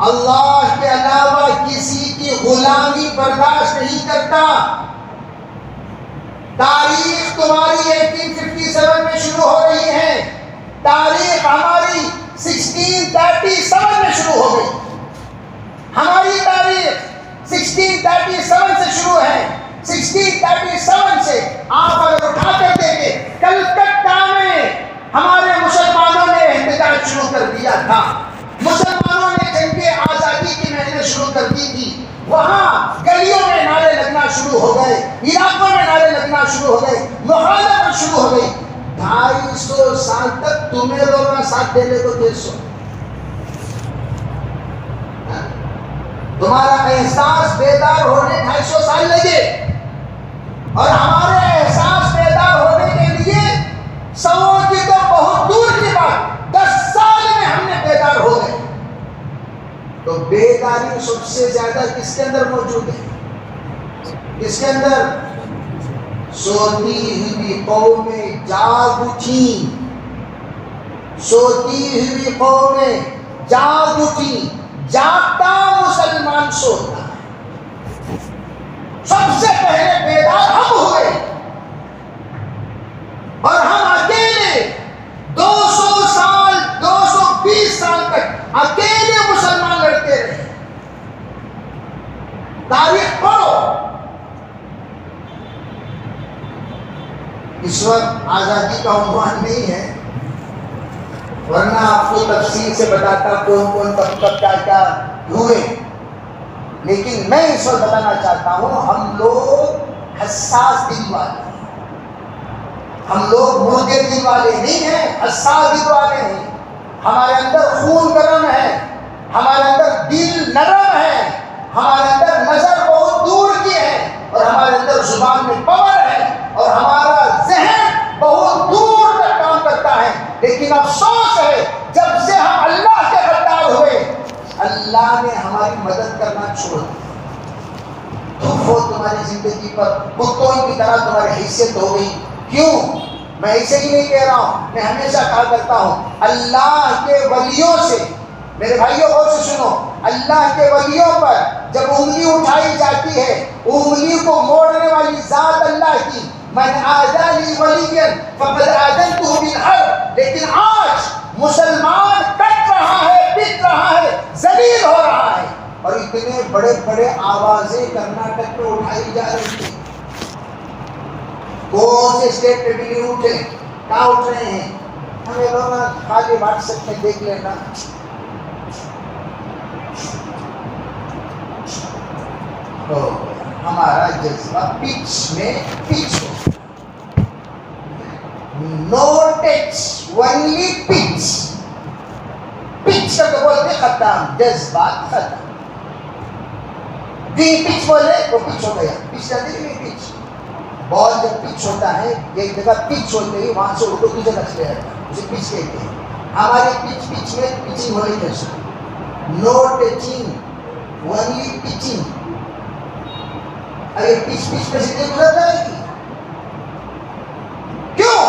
اللہ کے علاوہ کسی کی غلامی برداشت نہیں کرتا. تاریخ تمہاری 1857 میں شروع ہو رہی ہے، تاریخ ہماری 1637 میں شروع ہو گئی. ہماری تاریخ 1637 سے شروع ہے. 1637 سے آپ اگر اٹھا کر دیکھیں کلکتہ میں ہمارے مسلمانوں نے احتجاج شروع کر دیا تھا. مسلمانوں نے جنگ آزادی کی محنت شروع کر دی تھی. وہاں گلیوں میں نعرے لگنا شروع ہو گئے، علاقوں میں نعرے لگنا شروع ہو گئے، مخالفت شروع ہو گئی. 250 سال تک تمہیں لوگ ساتھ دینے کو 150. تمہارا احساس بیدار ہونے 250 سال لگے، اور ہمارے احساس بیدار ہونے کے لیے 100 کی تو بہت دور کی بات 10 سال میں ہم نے بیدار ہو گئے. تو بیداری سب سے زیادہ کس کے اندر موجود ہے؟ کس کے اندر؟ سوتی ہوئی قومیں جاگ اٹھی. سوتی ہوئی قومیں جاگ اٹھی. جاگتا مسلمان سوتا ہے. سب سے پہلے بیدار ہم ہوئے، اور ہم اکیلے 200 سال 220 سال تک اکیلے مسلمان لڑتے رہے. تاریخ پڑھو. اس وقت آزادی کا عنوان نہیں ہے، ورنہ آپ کو تفصیل سے بتاتا کون کون کب کب کیا کیا ہوئے، لیکن میں اس وقت بتانا چاہتا ہوں ہم لوگ حساس دل والے ہیں، ہم لوگ مردے دل والے نہیں ہیں، حساس دل والے ہیں. ہمارے اندر خون گرم ہے، ہمارے اندر دل نرم ہے، ہمارے اندر نظر بہت دور کی ہے، اور ہمارے اندر زبان میں پاور ہے، اور ہمارا ذہن بہت دور تک کام کرتا ہے. لیکن افسوس ہے جب سے ہم اللہ کے غدار ہوئے اللہ نے ہماری مدد کرنا چھوڑ دیا. دکھ ہو تمہاری زندگی پر، کتوں کی طرح تمہاری حیثیت ہو گئی. کیوں؟ میں ایسے ہی نہیں کہہ رہا ہوں، میں ہمیشہ کہا کرتا ہوں اللہ کے ولیوں سے، میرے بھائیوں غور سے سنو، اللہ کے ولیوں پر جب انگلی اٹھائی جاتی ہے انگلی کو موڑنے والی ذات اللہ کی، من عادى لي وليا فقد آذنته بالحرب. لیکن آج مسلمان کٹ رہا ہے، پٹ رہا ہے، ذلیل ہو رہا ہے، اور اتنے بڑے بڑے آوازیں کرناٹک میں اٹھائی جا رہی تھی. کون سے اسٹیٹ پہ بھی نہیں اٹھے، کہاں اٹھ رہے ہیں؟ ہمیں لوگ خالی واٹس ایپ میں دیکھ لینا. تو ہمارا جذبہ پچ میں پچ ہو، نو ٹچ اونلی پچ. پچ کا تو بولتے ختم، جذبات ختم. دی پچ بولے وہ پچ ہو گیا، پچ جاتی نہیں پچ. بال جب پچ ہوتا ہے ایک جگہ پچ ہوتے ہی وہاں سے اٹھو کی جگہ چلے جاتا ہے، اسے پچ کہتے ہیں. ہمارے پچ میں پچنگ ہو رہی ہے، نو ٹچنگ اونلی پچنگ. ارے پچ پہ سے گزر جائے گی کیوں؟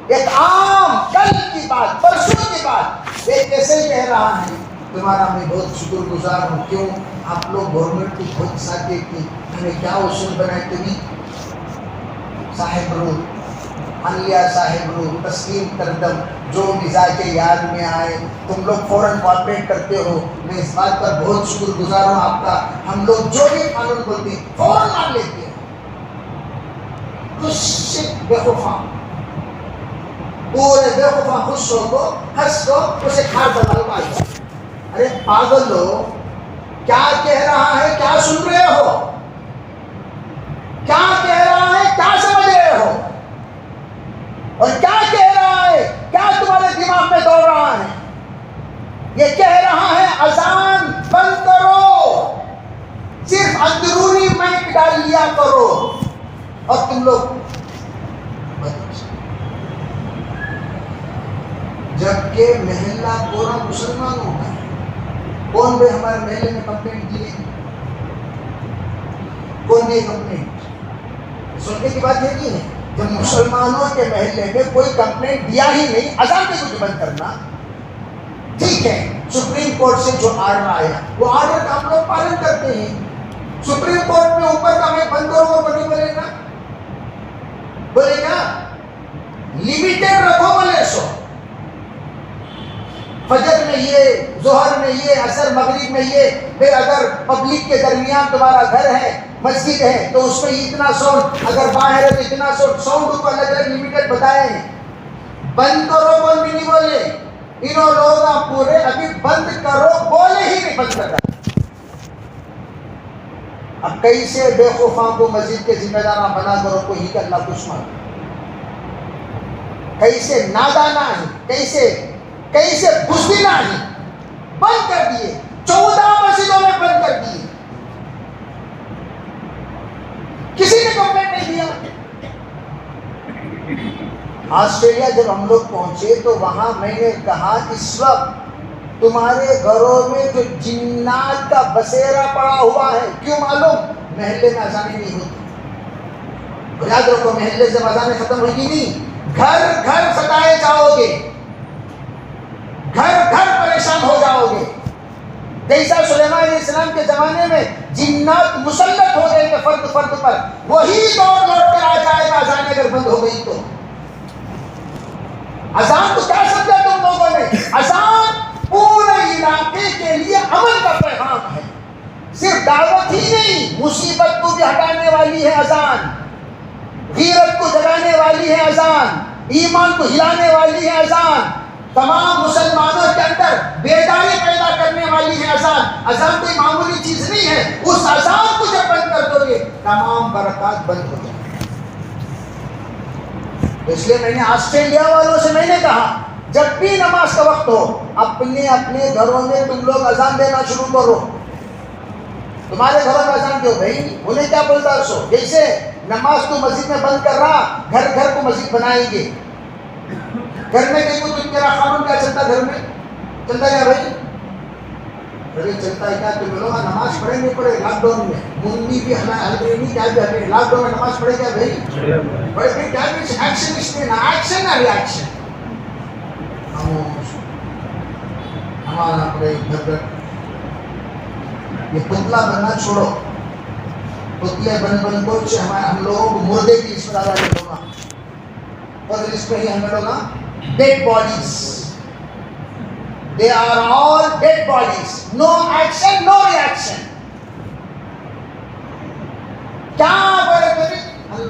ایک عام کل کی بات، پرسوں کی بات ایک ایسے ہی کہہ رہا ہے تمہارا میں بہت شکر گزار ہوں. کیوں؟ آپ لوگ گورنمنٹ کی بہت ساتھ کی ہمیں کیا اصول بنائے تبھی صاحب رو انلیا صاحب رو تسلیم کردم جو مزاج یاد میں آئے تم لوگ فوراً کوآپریٹ کرتے ہو. میں اس بات پر بہت شکر گزار ہوں آپ کا. ہم لوگ جو بھی قانون بولتے ہیں فوراً مان لیتے ہیں. خوش بےخوفاں پورے بےخوفاں خوش ہو کو ہنس کو اسے کھار بنا لو. ارے پاگل ہو، کیا کہہ رہا ہے کیا سن رہے ہو؟ کیا کہہ رہا ہے کیا سمجھ رہے ہو؟ اور کیا کہہ رہا ہے کیا تمہارے دماغ میں دوڑ رہا ہے؟ یہ کہہ رہا ہے اذان بند کرو، صرف اندرونی مائک ڈال لیا کرو، اور تم لوگ جبکہ محلہ پورا مسلمانوں کا ہے. کون بھی ہمارے محلے میں کمپلینٹ دیے؟ کون دی کمپلینٹ؟ سننے کی بات یہ نہیں ہے جب مسلمانوں کے محلے میں کوئی کمپلینٹ دیا ہی نہیں، اذان پہ کچھ بند کرنا ٹھیک ہے. سپریم کورٹ سے جو آرڈر آیا وہ آرڈر کا ہم لوگ پالن کرتے ہیں. سپریم کورٹ میں اوپر کا میں بند کروں گا نہیں بولے گا، بولے گا لمیٹڈ رکھو بولے سو. فجر میں یہ، ظہر میں یہ، عصر مغرب میں یہ. پھر اگر پبلک کے درمیان تمہارا گھر ہے، مسجد ہے، تو اس میں اتنا ساؤنڈ، اگر باہر ہے تو اتنا ساؤنڈ. ساؤنڈ کو الگ الگ لمیٹڈ بتائے ہیں. بند کرو بول بھی نہیں بولے. انہوں لوگ پورے ابھی بند کرو بولے ہی نہیں بند کرتا. اب کیسے بے خوفاں کو مسجد کے ذمہ دار بنا کرو کوئی کہ اللہ دشمن، کیسے نادانا ہے، کیسے بزدلہ ہے. بند کر دیے، 14 مسجدوں میں بند کر دیے. کسی نے کمپلینٹ نہیں دیا. آسٹریلیا جب ہم لوگ پہنچے تو وہاں میں نے کہا اس وقت تمہارے گھروں میں جو جنات کا بسیرا پڑا ہوا ہے، کیوں معلوم؟ محلے میں اذانیں نہیں ہوتی. یاد رکھو محلے سے اذانیں ختم ہوگی نہیں، گھر گھر ستائے جاؤ گے، گھر گھر پریشان ہو جاؤ گے. جیسا سلیمان علیہ السلام کے زمانے میں جنات مسلط ہو گئے تھے فرد فرد پر، وہی دوڑ دوڑ کر آ جائے گا اذان اگر بند ہو گئی تو. اذان تو کیا سمجھا تم لوگوں نے؟ اذان پورے علاقے کے لیے امن کا پیغام ہے. صرف دعوت ہی نہیں، مصیبت کو بھی ہٹانے والی ہے اذان، غیرت کو جگانے والی ہے اذان، ایمان کو ہلانے والی ہے اذان، تمام مسلمانوں کے اندر بیداری پیدا کرنے والی ہے اذان. اذان کوئی معمولی چیز نہیں ہے. اس اذان کو جب بند کر دو گے تمام برکات بند ہو جائیں. اس لیے میں نے آسٹریلیا والوں سے میں نے کہا جب بھی نماز کا وقت ہو اپنے اپنے گھروں میں تم لوگ اذان دینا شروع کرو. تمہارے گھروں میں اذان کیوں بھائی؟ انہیں کیا بولتا ہے سو جیسے نماز تو مسجد میں بند کر رہا گھر گھر کو مسجد بنائیں گے. گھر میں دیکھو تو تیرا قانون کیا چلتا گھر میں چلتا کیا بھائی؟ ارے چلتا ہے کیا تم لوگ نماز پڑھیں نہیں پڑھے لاک ڈاؤن میں منی بھی ہلدی کیا بھی ہلے لاک ڈاؤن میں نماز پڑھے کیا بھائی؟ بڑے پھر کیا بھی ایکشن اس میں نہ ایکشن نہ ری ایکشن. ہمارا پڑے گھر گھر یہ پتلا بننا چھوڑو. پتلے بن بن کو ہم لوگوں کو مردے کی اس میں ڈالا لوگا اور اس میں ہی ہمیں لوگا dead bodies. They are all dead bodies. No action, no reaction. کیا بولے تھے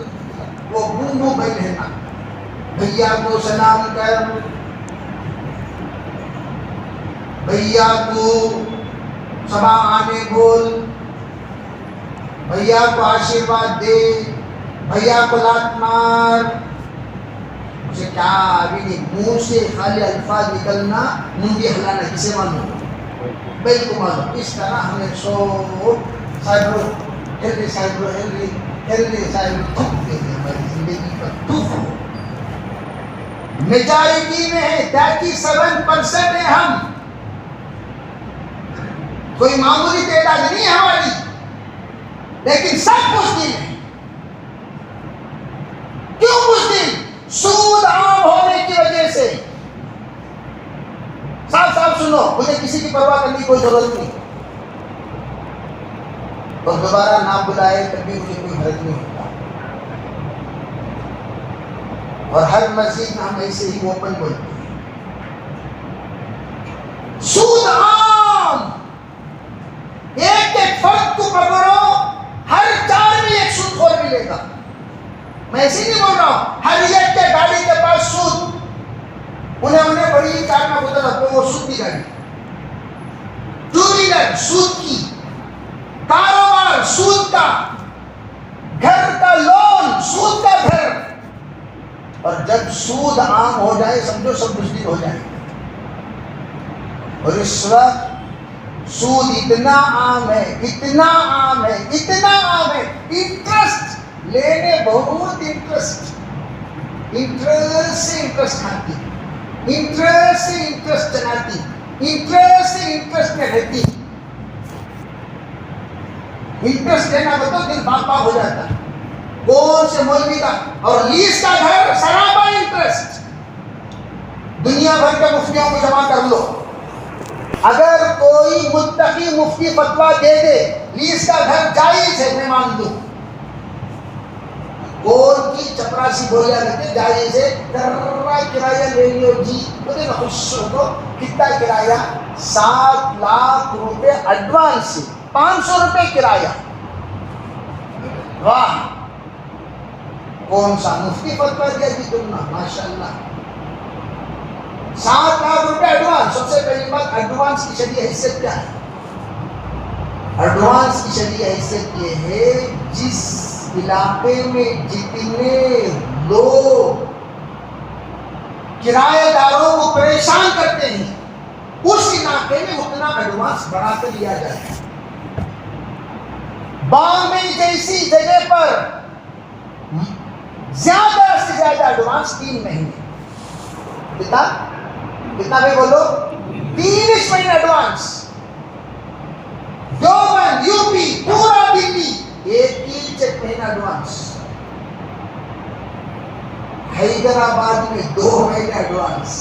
وہ بومو بھائی رہنا بھیا کو سلام کر بھیا کو سبا آنے بول بھیا کو آشیرواد دے بھیا کو لات مار. مجھے کیا ابھی نہیں منہ سے خالی الفاظ نکلنا منڈی ہلانا کسے معلوم؟ بھائی کو معلوم. اس طرح ہمیں سو سائبرو ہیلری سائبرو ہیلری سائبرو تھوک دے دیں ہماری زندگی پر تھوک. میجارٹی میں ہے 37% ہے ہم. کوئی معمولی تعداد نہیں ہے ہماری لیکن سب مسلم ہیں. کیوں مسلم؟ سود عام ہونے کی وجہ سے. صاحب صاحب سنو مجھے کسی کی پرواہ کرنے کی کوئی ضرورت نہیں اور دوبارہ نہ بلائے کبھی مجھے کوئی حرج نہیں ہوتا. اور ہر مسجد میں ہم ایسے ہی اوپن بولتے ہیں. سود عام ایک ایک فرد کو پکڑو ہر 4 میں ایک سود خور ملے گا. میں ایسے نہیں بول رہا ہوں ہر ایک کے گاڑی کے پاس سود. انہیں بڑی کار میں بتا رہا وہ سود کی گاڑی 2 ویلر سود کی کاروبار سود کا گھر کا لون سود کا گھر. اور جب سود عام ہو جائے سمجھو سب مشکل ہو جائے. اور اس وقت سود اتنا عام ہے اتنا عام ہے اتنا عام ہے. انٹرسٹ لینے بہت انٹرسٹ سے انٹرسٹ کھاتی انٹرسٹ سے انٹرسٹ چلاتی انٹرسٹ سے انٹرسٹ میں رہتی. انٹرسٹ لینا بتاؤ دل باغ باغ ہو جاتا. کون سے مولوی کا اور لیز کا گھر سرابا انٹرسٹ. دنیا بھر کے مفتیوں کو جمع کر لو اگر کوئی متقی مفتی فتویٰ دے دے لیز کا گھر جائز ہے میں مان دوں. کون کی چپراسی بولیا کرتے جائز ہے ذرا کرایہ لے لیو جی بولے نا خوش ہو. کتنا کرایہ؟ 7 لاکھ روپے ایڈوانس سے 500 روپے کرایہ. واہ کون سا مفتی فتویٰ دیا جی تم نے ماشاء اللہ. 7 لاکھ روپے ایڈوانس. سب سے پہلی بات ایڈوانس کی شرعی حیثیت کیا ہے؟ ایڈوانس کی شرعی حیثیت یہ ہے جس علاقے میں جتنے لوگ کرایہ داروں کو پریشان کرتے ہیں اس علاقے میں اتنا ایڈوانس بڑھا کر لیا جائے. بامبے جیسی جگہ پر زیادہ سے زیادہ ایڈوانس 3 مہینے. کتنا بھی بولو 30 مہینے ایڈوانس. دیوبند یو پی پورا دلی 1 مہینہ ایڈوانس. حیدرآباد میں 2 مہینے ایڈوانس.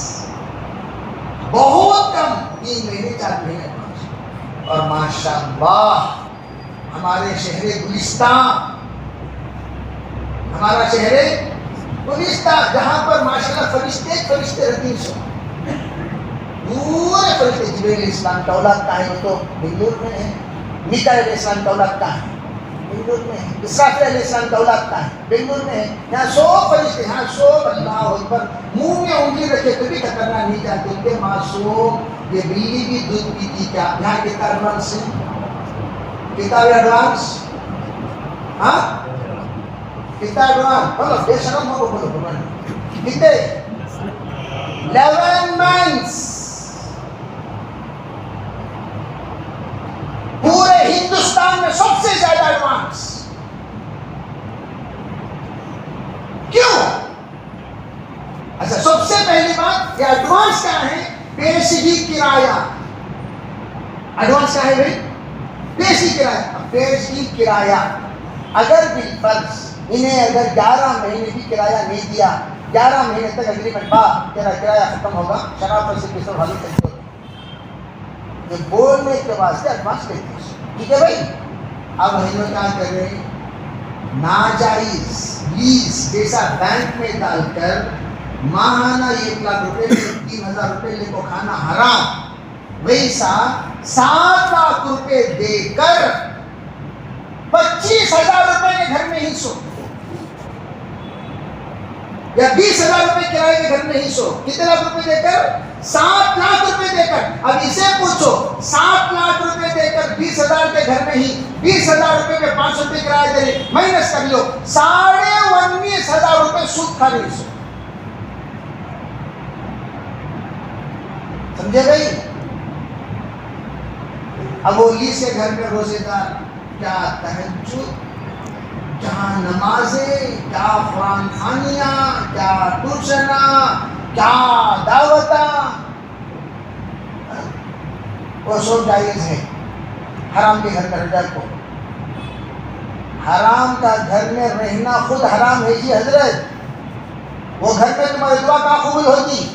بہت کم 3 مہینے 4 مہینے ایڈوانس. اور ماشاء اللہ ہمارے شہر گلستان ہمارا شہر گلستان جہاں پر ماشاءاللہ فرشتے رہتی سو پورے فرشتے. جبریل علیہ السلام کا اولاد کا ہے وہ تو بنگلور میں ہے. میکائیل علیہ السلام کا اولاد کا ہے بنگلور میں ہے. اسرافیل علیہ السلام کا اولاد کا ہے بنگلور میں ہے. یہاں 100 فرشتے یہاں 100 اللہ اکبر منہ میں انگلی رکھے تو بھی کترنا نہیں جانتے. ان کے معصوم یہ بلی بھی دودھ پیتی کیا؟ یہاں کتنا ایڈوانس ہے، کتنا ایڈوانس، ہاں کتنا ایڈوانس، بولو بے شرم ہو، بولو کتنے 11 months پورے ہندوستان میں سب سے زیادہ ایڈوانس. کیوں؟ اچھا سب سے پہلی بات یہ ایڈوانس کیا ہے؟ پیشگی کرایہ. ایڈوانس کیا ہے بھائی؟ پیشگی کرایہ. پیشگی کرایہ اگر بھی فرض انہیں اگر 11 مہینے بھی کرایہ نہیں دیا، 11 مہینے تک اگریمنٹ بعد تیرا کرایہ ختم ہوگا، شراب سے کس حالی کرتے ہو، یہ بولنے کے واسطے ایڈوانس لیتے ہیں. ٹھیک ہے بھائی. اب ہم لوگ کیا کر رہے ہیں؟ ناجائز لیز جیسا بینک میں ڈال کر ماہانہ 1 لاکھ روپے لے 3,000 روپے لے کو کھانا حرام، ویسا 7 لاکھ روپے دے کر 25,000 روپے کے گھر میں ہی سو، یا 20,000 روپے کرائے کے گھر میں ہی سو. کتنے لاکھ روپے دے کر؟ 7 لاکھ روپے دے کر. اب اسے پوچھو 7 لاکھ روپے دے کر 20,000 کے گھر میں ہی 20,000 روپے میں 500 روپے کرایہ دے رہے، مائنس کر لو 19,500 روپے سود کھا رہی سو. سمجھے بھائی؟ اب وہ لیس کے گھر میں روزے دار، کیا تہجد، کیا نمازیں، کیا قرآن خوانیاں، کیا ٹیوشنا، کیا دعوتاں، وہ سب جائز ہے. حرام کے گھر میں رہ جائے کو، حرام کا گھر میں رہنا خود حرام ہے جی حضرت. وہ گھر میں تمہاری دعا کہاں قبول ہوتی،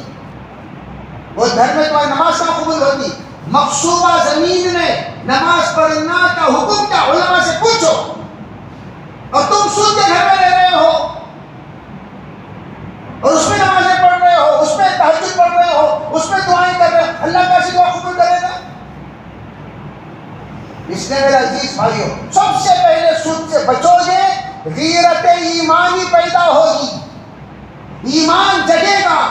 وہ گھر میں تمہاری نماز کہاں قبول ہوتی. مقصوبہ زمین میں نماز پڑھنا کا حکم کیا؟ علماء سے پوچھو. اور تم سود کے گھر میں رہ رہے ہو اور اس میں نمازیں پڑھ رہے ہو، اس میں تہجد پڑھ رہے ہو، اس میں دعائیں کر رہے ہو، اللہ کیسی دعا قبول کرے گا؟ اس لیے میرے عزیز بھائیو، سب سے پہلے سود سے بچو گے، غیرت ایمانی پیدا ہوگی، ایمان جگے گا،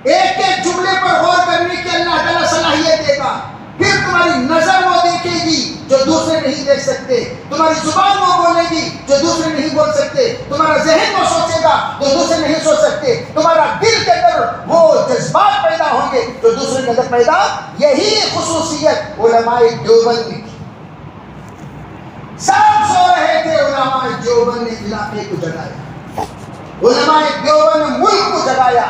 ایک ایک جملے پر غور کرنے کی اللہ تعالیٰ صلاحیت دے گا. پھر تمہاری نظر وہ دیکھے گی جو دوسرے نہیں دیکھ سکتے، تمہاری زبان وہ بولے گی جو دوسرے نہیں بول سکتے، تمہارا ذہن وہ سوچے گا جو دوسرے نہیں سوچ سکتے، تمہارا دل کے اندر وہ جذبات پیدا ہوں گے جو دوسرے کے اندر پیدا. یہی خصوصیت علماء دیوبند کی. سب سو رہے تھے، علماء دیوبند نے علاقے کو جگایا، علماء دیوبند نے ملک کو جگایا،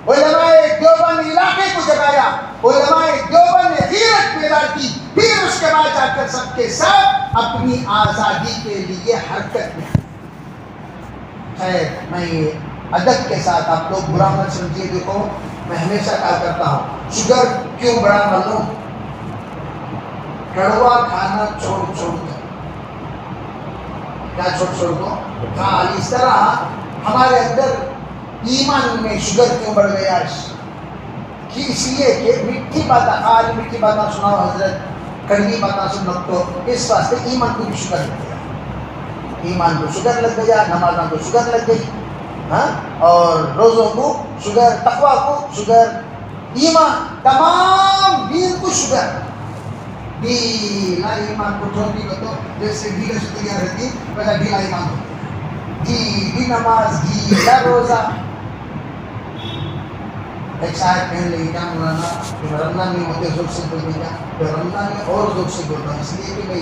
علماء دیوبند علاقے کو جگایا، علماء دیوبند نے غیرت پیدا کی. پھر اس کے بعد جا کر سب کے سب اپنی آزادی کے لیے حرکت میں. خیر میں ادب کے ساتھ، آپ لوگ برا مت سمجھیے. دیکھو میں ہمیشہ کہا کرتا ہوں، شوگر کیوں بڑا معلوم؟ کڑوا کھانا چھوڑ کر، کیا چھوڑ کو؟ ہاں اس طرح ہمارے اندر ایمان میں شوگر کیوں بڑھ گیا؟ اس لیے کہ میٹھی باتیں، آج میٹھی باتیں سناؤ حضرت، کڑوی باتیں سن لگو، اس واسطے ایمان کو بھی شوگر لگ گیا. ایمان کو شوگر لگ گیا، نمازوں کو شوگر لگ گئی، ہاں، اور روزوں کو شوگر، تقویٰ کو شوگر، ایمان، تمام دین کو شوگر. ڈھیلا ایمان کو چھوڑ دی تو جیسے ڈھیلے شکریہ رہتی ویسا ڈھیلا ایمان ہوتا ہے. ڈھیلی نماز، ڈھیلا روزہ. ایک شاعر کہنے لگی کیا مولانا کہ رمضان میں ہوتے ذوق سے بولنے کا، تو رمضان میں اور ذوق سے بولتا ہوں، اس لیے کہ میں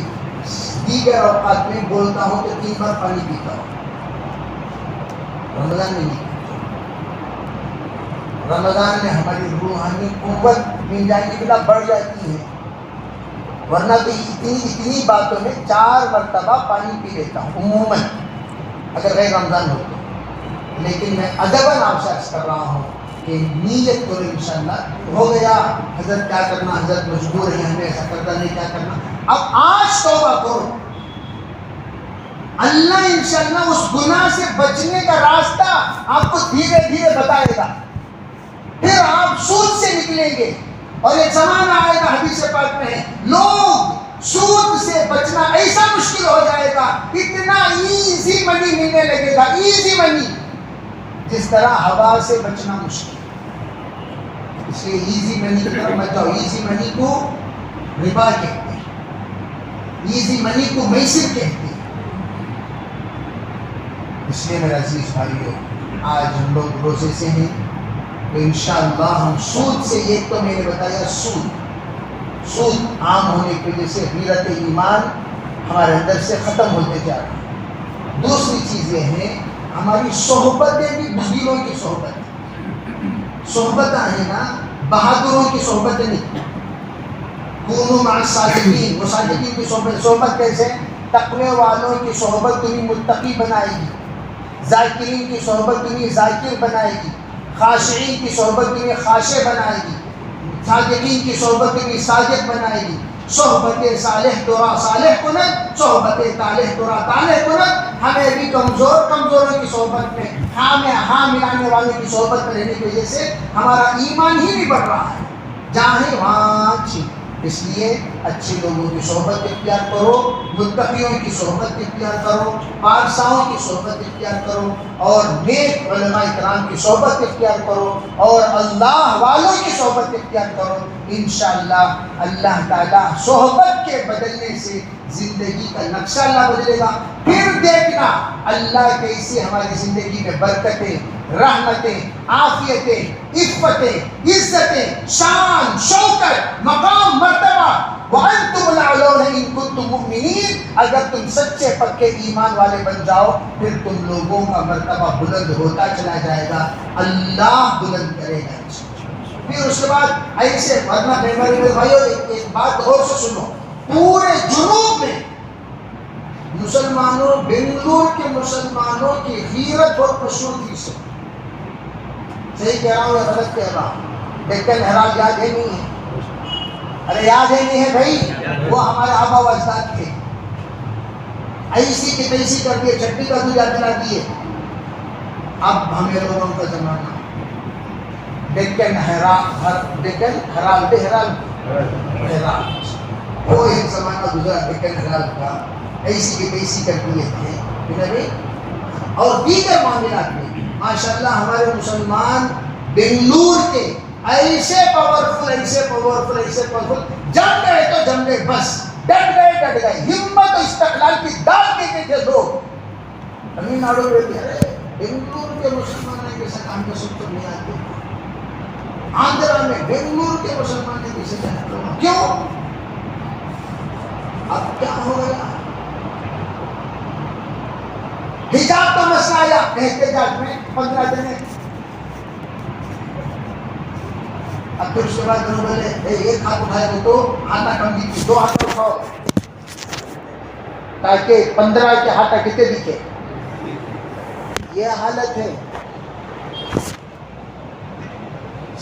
دیگر اوقات میں بولتا ہوں تو 3 بار پانی پیتا ہوں، رمضان میں نہیں. رمضان میں ہماری روحانی قوت مل جائے گی، بلا بڑھ جاتی ہے، ورنہ تو اتنی باتوں میں 4 مرتبہ پانی پی لیتا ہوں عموماً اگر غیر رمضان ہو تو. لیکن میں ادباً آپ سے عرض کر رہا ہوں کہ نیت کرو، انشاءاللہ ہو گیا. حضرت کیا کرنا، حضرت مجبور ہے، ہمیں ایسا کرتا نہیں، کیا کرنا. اب آج توبہ کرو، اللہ انشاءاللہ اس گناہ سے بچنے کا راستہ آپ کو دھیرے دھیرے بتائے گا. پھر آپ سود سے نکلیں گے. اور ایک زمانہ آئے گا، حدیث پاک میں ہے، لوگ سود سے بچنا ایسا مشکل ہو جائے گا، اتنا ایزی منی ملنے لگے گا، ایزی منی. جس طرح ہوا سے بچنا مشکل. اس لیے ایزی منی کی طرف مت جاؤ. ایزی منی کو ربا کہتے ہیں, ایزی منی کو میسر کہتے ہیں. اس لیے میرے عزیز بھائیو, آج ہم لوگ روزے سے ہیں تو انشاءاللہ ہم سود سے, ایک تو میں نے بتایا سود عام ہونے کی وجہ سے غیرت ایمان ہمارے اندر سے ختم ہوتے جا رہا ہے. دوسری چیز یہ ہے ہماری صحبتیں بھی بزدلوں کی صحبتیں ہیں نا, بہادروں کی صحبتیں نہیں. کونوا مع الصادقین, مصادقین کی صحبت کیسے؟ تقوی والوں کی صحبت تمہیں متقی بنائے گی, ذاکرین کی صحبت تمہیں ذاکر بنائے گی, خاشعین کی صحبت تمہیں خاشع بنائے گی, صادقین کی صحبت تمہیں صادق بنائے گی. صحبت صالح ترا صالح کنت, صحبت طالح ترا طالح کنت. ہمیں بھی کمزوروں کی صحبت میں, ہاں ملانے والوں کی صحبت میں رہنے کی وجہ سے ہمارا ایمان ہی نہیں بڑھ رہا ہے, جہاں ہے وہاں اچھی. اس لیے اچھے لوگوں کی صحبت اختیار کرو, متقیوں کی صحبت اختیار کرو, پارساؤں کی صحبت اختیار کرو, اور نیک علماء کرام کی صحبت اختیار کرو, اور اللہ والوں کی صحبت اختیار کرو. انشاءاللہ اللہ تعالیٰ صحبت کے بدلنے سے زندگی کا نقشہ اللہ بدلے گا. پھر دیکھنا اللہ کیسے ہماری زندگی میں برکتیں, رحمتیں, عافیتیں, عفتیں, عزتیں, شان, شوکت, مقام, مرتبہ. وَأَنْتُمُ الْأَعْلَوْنَ إِن كُنتُم مُؤْمِنِينَ, اگر تم سچے پکے ایمان والے بن جاؤ پھر تم لوگوں کا مرتبہ بلند ہوتا چلا جائے گا, اللہ بلند کرے گا. پھر اس کے بعد ایسے, ورنہ میرے بھائیو ایک بات غور سے سنو, پورے جنوب میں مسلمانوں, بنگلور کے مسلمانوں کی غیرت بہت مشہور تھی. صحیح کہہ رہا ہوں یا غلط کہہ رہا ہوں؟ ڈیکن ہیرالڈ یاد ہے نہیں ہے؟ ارے یاد ہے نہیں ہے بھائی؟ وہ ہمارے آبا و اجداد تھے. ایسی کی تیسی کر دیے, چٹنی کا دودھ یاد دلا دیے. اب ہمیں لوگوں کا زمانہ. ڈیکن ہیرالڈ, وہ ایک زمانہ گزرا ڈیکن ہیرالڈ کا, ایسی کی تیسی کر دیے تھے. اور دیگر معاملات میں ماشاءاللہ ہمارے مسلمان بنگلور کے ایسے پاورفل, جم گئے تو جم گئے, بس ڈٹ گئے. ہمت و استقلال کی داد دیتے تھے لوگ. تمل ناڈو میں بھی ہے, بنگلور کے مسلمان نے کیسے کام کا سب نہیں آتے. آندھرا میں بنگلور کے مسلمان نے کیسے کام, کیوں؟ اب کیا ہو گیا؟ حجاب کا مسئلہ آیا احتجاج میں 15 دن. اب پھر اس کے بعد انہوں نے ایک ہاتھ اٹھایا تو آٹا کم دیتی, 2 ہاتھ اٹھاؤ تاکہ 15 کے ہاتھ کتنے دکھے. یہ حالت ہے.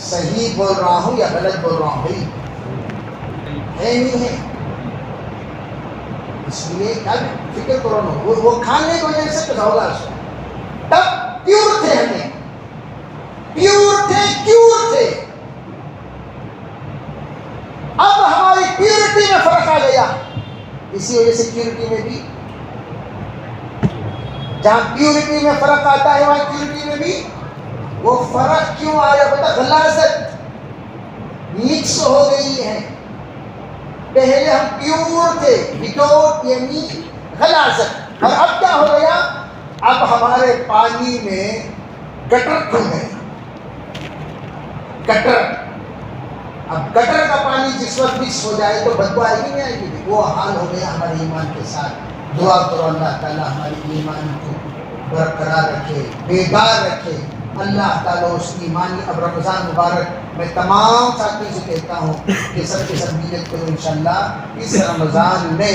صحیح بول رہا ہوں یا غلط بول رہا ہوں بھائی؟ ہے نہیں ہے. اس لیے کیا فکر کرو نا, وہ کھانے کی وجہ سے پیدا ہوگا. تب پیور تھے, ہمیں پیور تھے. اب ہماری پیورٹی میں فرق آ گیا. اسی وجہ سے پیورٹی میں بھی, جہاں پیورٹی میں فرق آتا ہے وہاں پیورٹی میں بھی وہ فرق کیوں آیا؟ پتا, غلاظت مکس ہو گئی ہے. پہلے ہم پیور تھے, وتاؤٹ یعنی غلاظت, اور اب کیا ہو گیا؟ اب ہمارے پانی میں گٹر کھل گئے. گٹر, اب گٹر کا پانی جس وقت مکس ہو جائے تو بدبو آئے گی نہیں آئے گی؟ وہ حال ہو گیا ہمارے ایمان کے ساتھ. دعا کرو اللہ تعالیٰ ہماری ایمان کو برقرار رکھے, بیدار رکھے. اللہ تعالیٰ اس کی ایمانی. اب رمضان مبارک میں تمام ساتھیوں سے کہتا ہوں کہ سب کے سب نیت کرو انشاءاللہ اس رمضان میں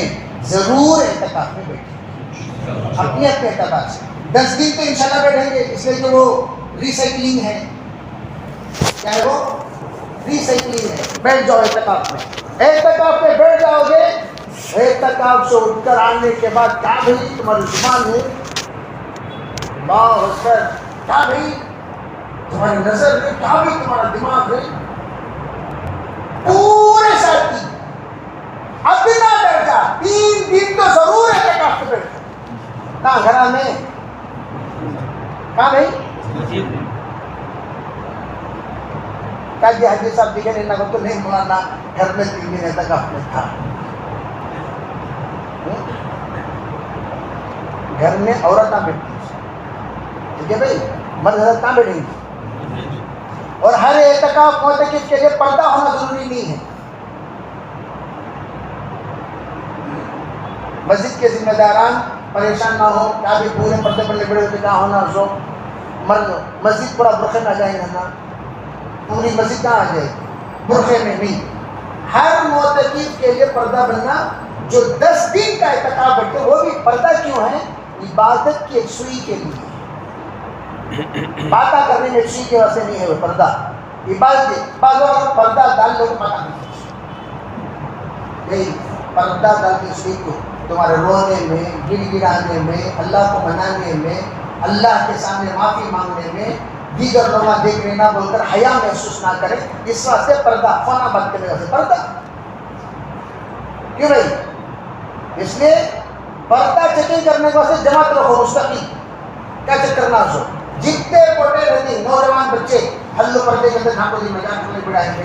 ضرور اعتکاف میں بیٹھیں اپنی اعتبار سے. 10 دن تو انشاءاللہ بیٹھیں گے, اس لیے کہ وہ ریسائکلنگ ہے. کیا ہے وہ؟ ریسائکلنگ ہے. بیٹھ جاؤ اعتکاف میں. اعتکاف میں بیٹھ جاؤ گے, اعتکاف سے اٹھ کر آنے کے بعد کیا بھائی تمہاری زبان ہے, اللہ اکبر, کیا بھائی تمہاری نظر ہے, کیا بھائی تمہارا دماغ ہے, پورے ساتھی ادنا درجہ 3 دن تو ضرور اعتکاف میں بیٹھو. کہاں گھر میں, کہاں بھائی کیا جی حاجی صاحب دیکھیں نہ تو نہیں مولانا گھر میں 3 مہینے تک آپ نے تھا، گھر میں عورت نہ بیٹھتی، ٹھیک ہے بھائی، مرد حضرت کہاں بیٹھیں گے؟ اور ہر اعتکاف معتکف کے لیے پردہ ہونا ضروری نہیں ہے. مسجد کے ذمہ داران پریشان نہ ہو کیا بھی پورے پردے پر لبڑے ہوتے کہاں ہونا سو مرد مسجد پورا برقعے میں آ جائیں گے نا، پوری مسجد کہاں آ جائے گی؟ برقعے میں نہیں. ہر معتکف کے لیے پردہ بننا، جو 10 دن کا اعتکاف بیٹھتے وہ بھی پردہ کیوں ہے؟ عبادت کی ایک سوئی کے لیے، باتیں کرنے میں سوئی کے واسطے نہیں ہے وہ پردہ، عبادت. بعض لوگ پردہ ڈال لو باتیں نہیں، پردہ ڈال کے سوئی کو تمہارے رونے میں، گڑ گڑانے میں، اللہ کو منانے میں، اللہ کے سامنے معافی مانگنے میں، دیگر لوگ دیکھ نہ بول کر حیا محسوس نہ کرے، اس واسطے پردہ، فونا بات کرنے واسطے پردہ. کیوں بھائی؟ اس لیے پردہ چیکنگ کرنے کے واسطے جماعت رکھو مستقل. کیا چیک کرنا سو جتنے پوٹے رہتے نوجوان بچے ہلو پردے کے اندر ڈھانپو جی مجاق کرنے بڑھائیں گے،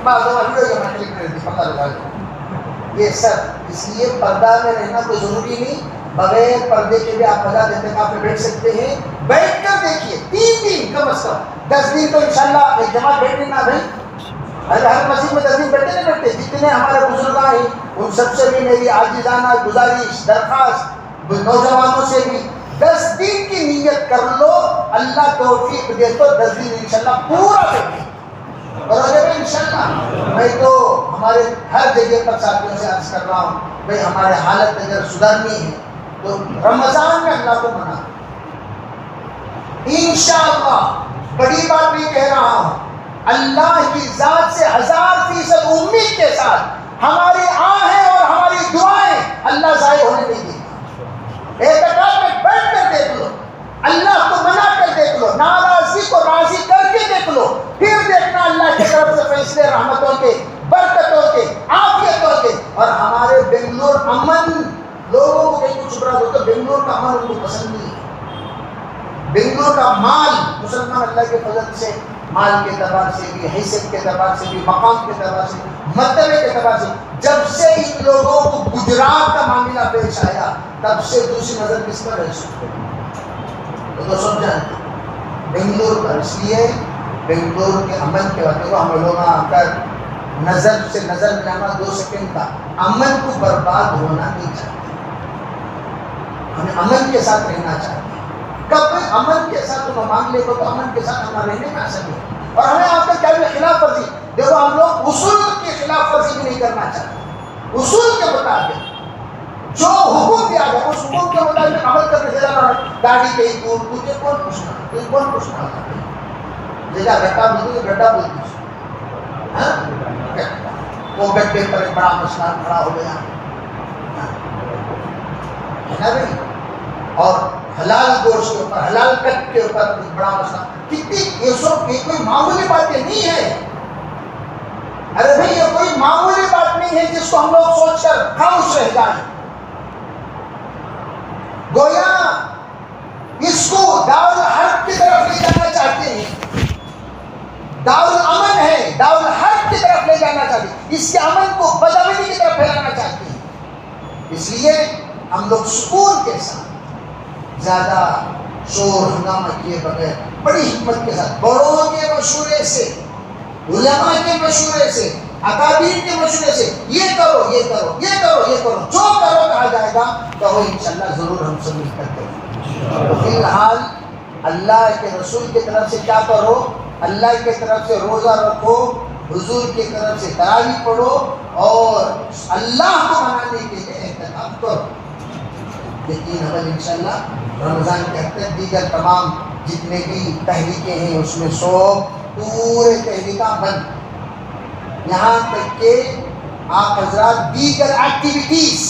بعض ویڈیو کے میں کلک رہتی پردہ لگا دو. یہ سب اس لیے پردہ میں رہنا کوئی ضروری نہیں، بغیر پردے کے بھی آپ مزاج اعتکاف میں بیٹھ سکتے ہیں. بیٹھ کر دیکھیے 3 دن کم از کم، 10 دن تو انشاءاللہ ایک جماعت بیٹھنے نہ بھائی. ہر مسجد میں 10 دن بیٹھتے نہیں بیٹھتے، جتنے ہمارے بزرگاں ہیں ان سب سے بھی میری عاجزانہ گزارش درخواست، نوجوانوں سے بھی 10 دن کی نیت کر لو، اللہ توفیق دے تو 10 دن انشاءاللہ پورا بیٹھے. اور اگر انشاءاللہ میں تو ہمارے ہر جگہ پر ساتھیوں سے عرض کر رہا ہوں بھائی ہمارے حالت اگر سدھارنی ہے تو رمضان میں اللہ کو منا انشاءاللہ. بڑی بات بھی کہہ رہا ہوں، اللہ کی ذات سے 1000% امید کے ساتھ ہماری آہیں اور ہماری دعائیں اللہ ضائع ہونے نہیں دیں گے. اعتکاف میں بیٹھ کر دیکھ لو، اللہ کو منا کر دیکھ لو، ناراضی کو راضی کر کے دیکھ لو، پھر دیکھنا اللہ کی طرف سے فیصلے رحمتوں کے، برکتوں کے، عافیتوں کے. اور ہمارے بنگلور امن، لوگوں کو کہیں کچھ برا ہوتا بنگلور کا امن ان کو پسند نہیں ہے. بنگلور کا مال مسلمان اللہ کے فضل سے، مال کے اعتبار سے بھی، حیثیت کے اعتبار سے بھی، مقام کے اعتبار سے، مرتبے کے اعتبار سے، جب سے ان لوگوں کو گجرات کا معاملہ پیش آیا تب سے دوسری نظر کس پر ہے؟ تو سب جانتے بنگلور پر. اس لیے بنگلور کے امن کے وقت کو ہم لوگ آ کر نظر سے نظر ملانا 2 سیکنڈ کا، امن کو برباد ہونا نہیں چاہتے، ہمیں امن کے ساتھ رہنا چاہتے ہیں. کب امن کے ساتھ تم مانگ لے تو امن کے ساتھ ہمارا رہنے میں آسانی ہے. اور ہمیں آپ کا کیا خلاف ورزی، دیکھو ہم لوگ اصول کی خلاف ورزی بھی نہیں کرنا چاہتے. اصول کے مطابق جو حکم دیا گیا اس حکم کے مطابق عمل کرنے سے جانا. گاڑی کہیں دور تجھے کون پوچھنا، تجھے کون پوچھنا، جگہ گڈھا بولتے تو گڈھا بولتی، وہ گڈھے پر ایک بڑا مسئلہ کھڑا ہو گیا ہے نا بھائی. اور حلال گوشت کے اوپر، حلال کٹ کے اوپر ایک بڑا مسئلہ، کتنی یہ سب یہ کوئی معمولی باتیں نہیں ہے. ارے بھائی یہ کوئی معمولی بات نہیں ہے جس کو ہم لوگ سوچ کر خاموش رہ جائیں. گویا اس کو دارالحرب کی طرف لے جانا چاہتے ہیں، دارالامن ہے، دارالحرب کی طرف لے جانا چاہتے ہیں، اس کے امن کو بدامنی کی طرف پھیلانا چاہتے ہیں. اس لیے ہم لوگ سکون کے ساتھ، زیادہ شور ہنگامہ کیے بغیر، بڑی حکمت کے ساتھ، بڑوں کے مشورے سے، علماء کے مشورے سے، اکابر کے مشورے سے، یہ کرو یہ کرو یہ کرو یہ کرو، جو کرو کہا جائے گا کہو انشاءاللہ ضرور ہم سب مل کر کریں. تو فی الحال اللہ کے رسول کی طرف سے کیا کرو؟ اللہ کی طرف سے روزہ رکھو، حضور کی طرف سے تراویح پڑھو اور اللہ کو منانے کے لیے احتکاف کرو. یقین عمل انشاءاللہ رمضان کے حد تک دیگر تمام جتنے بھی تحریکیں ہیں اس میں سو پورے تحریکاں بند، یہاں تک کہ آپ حضرات دیگر ایکٹیویٹیز،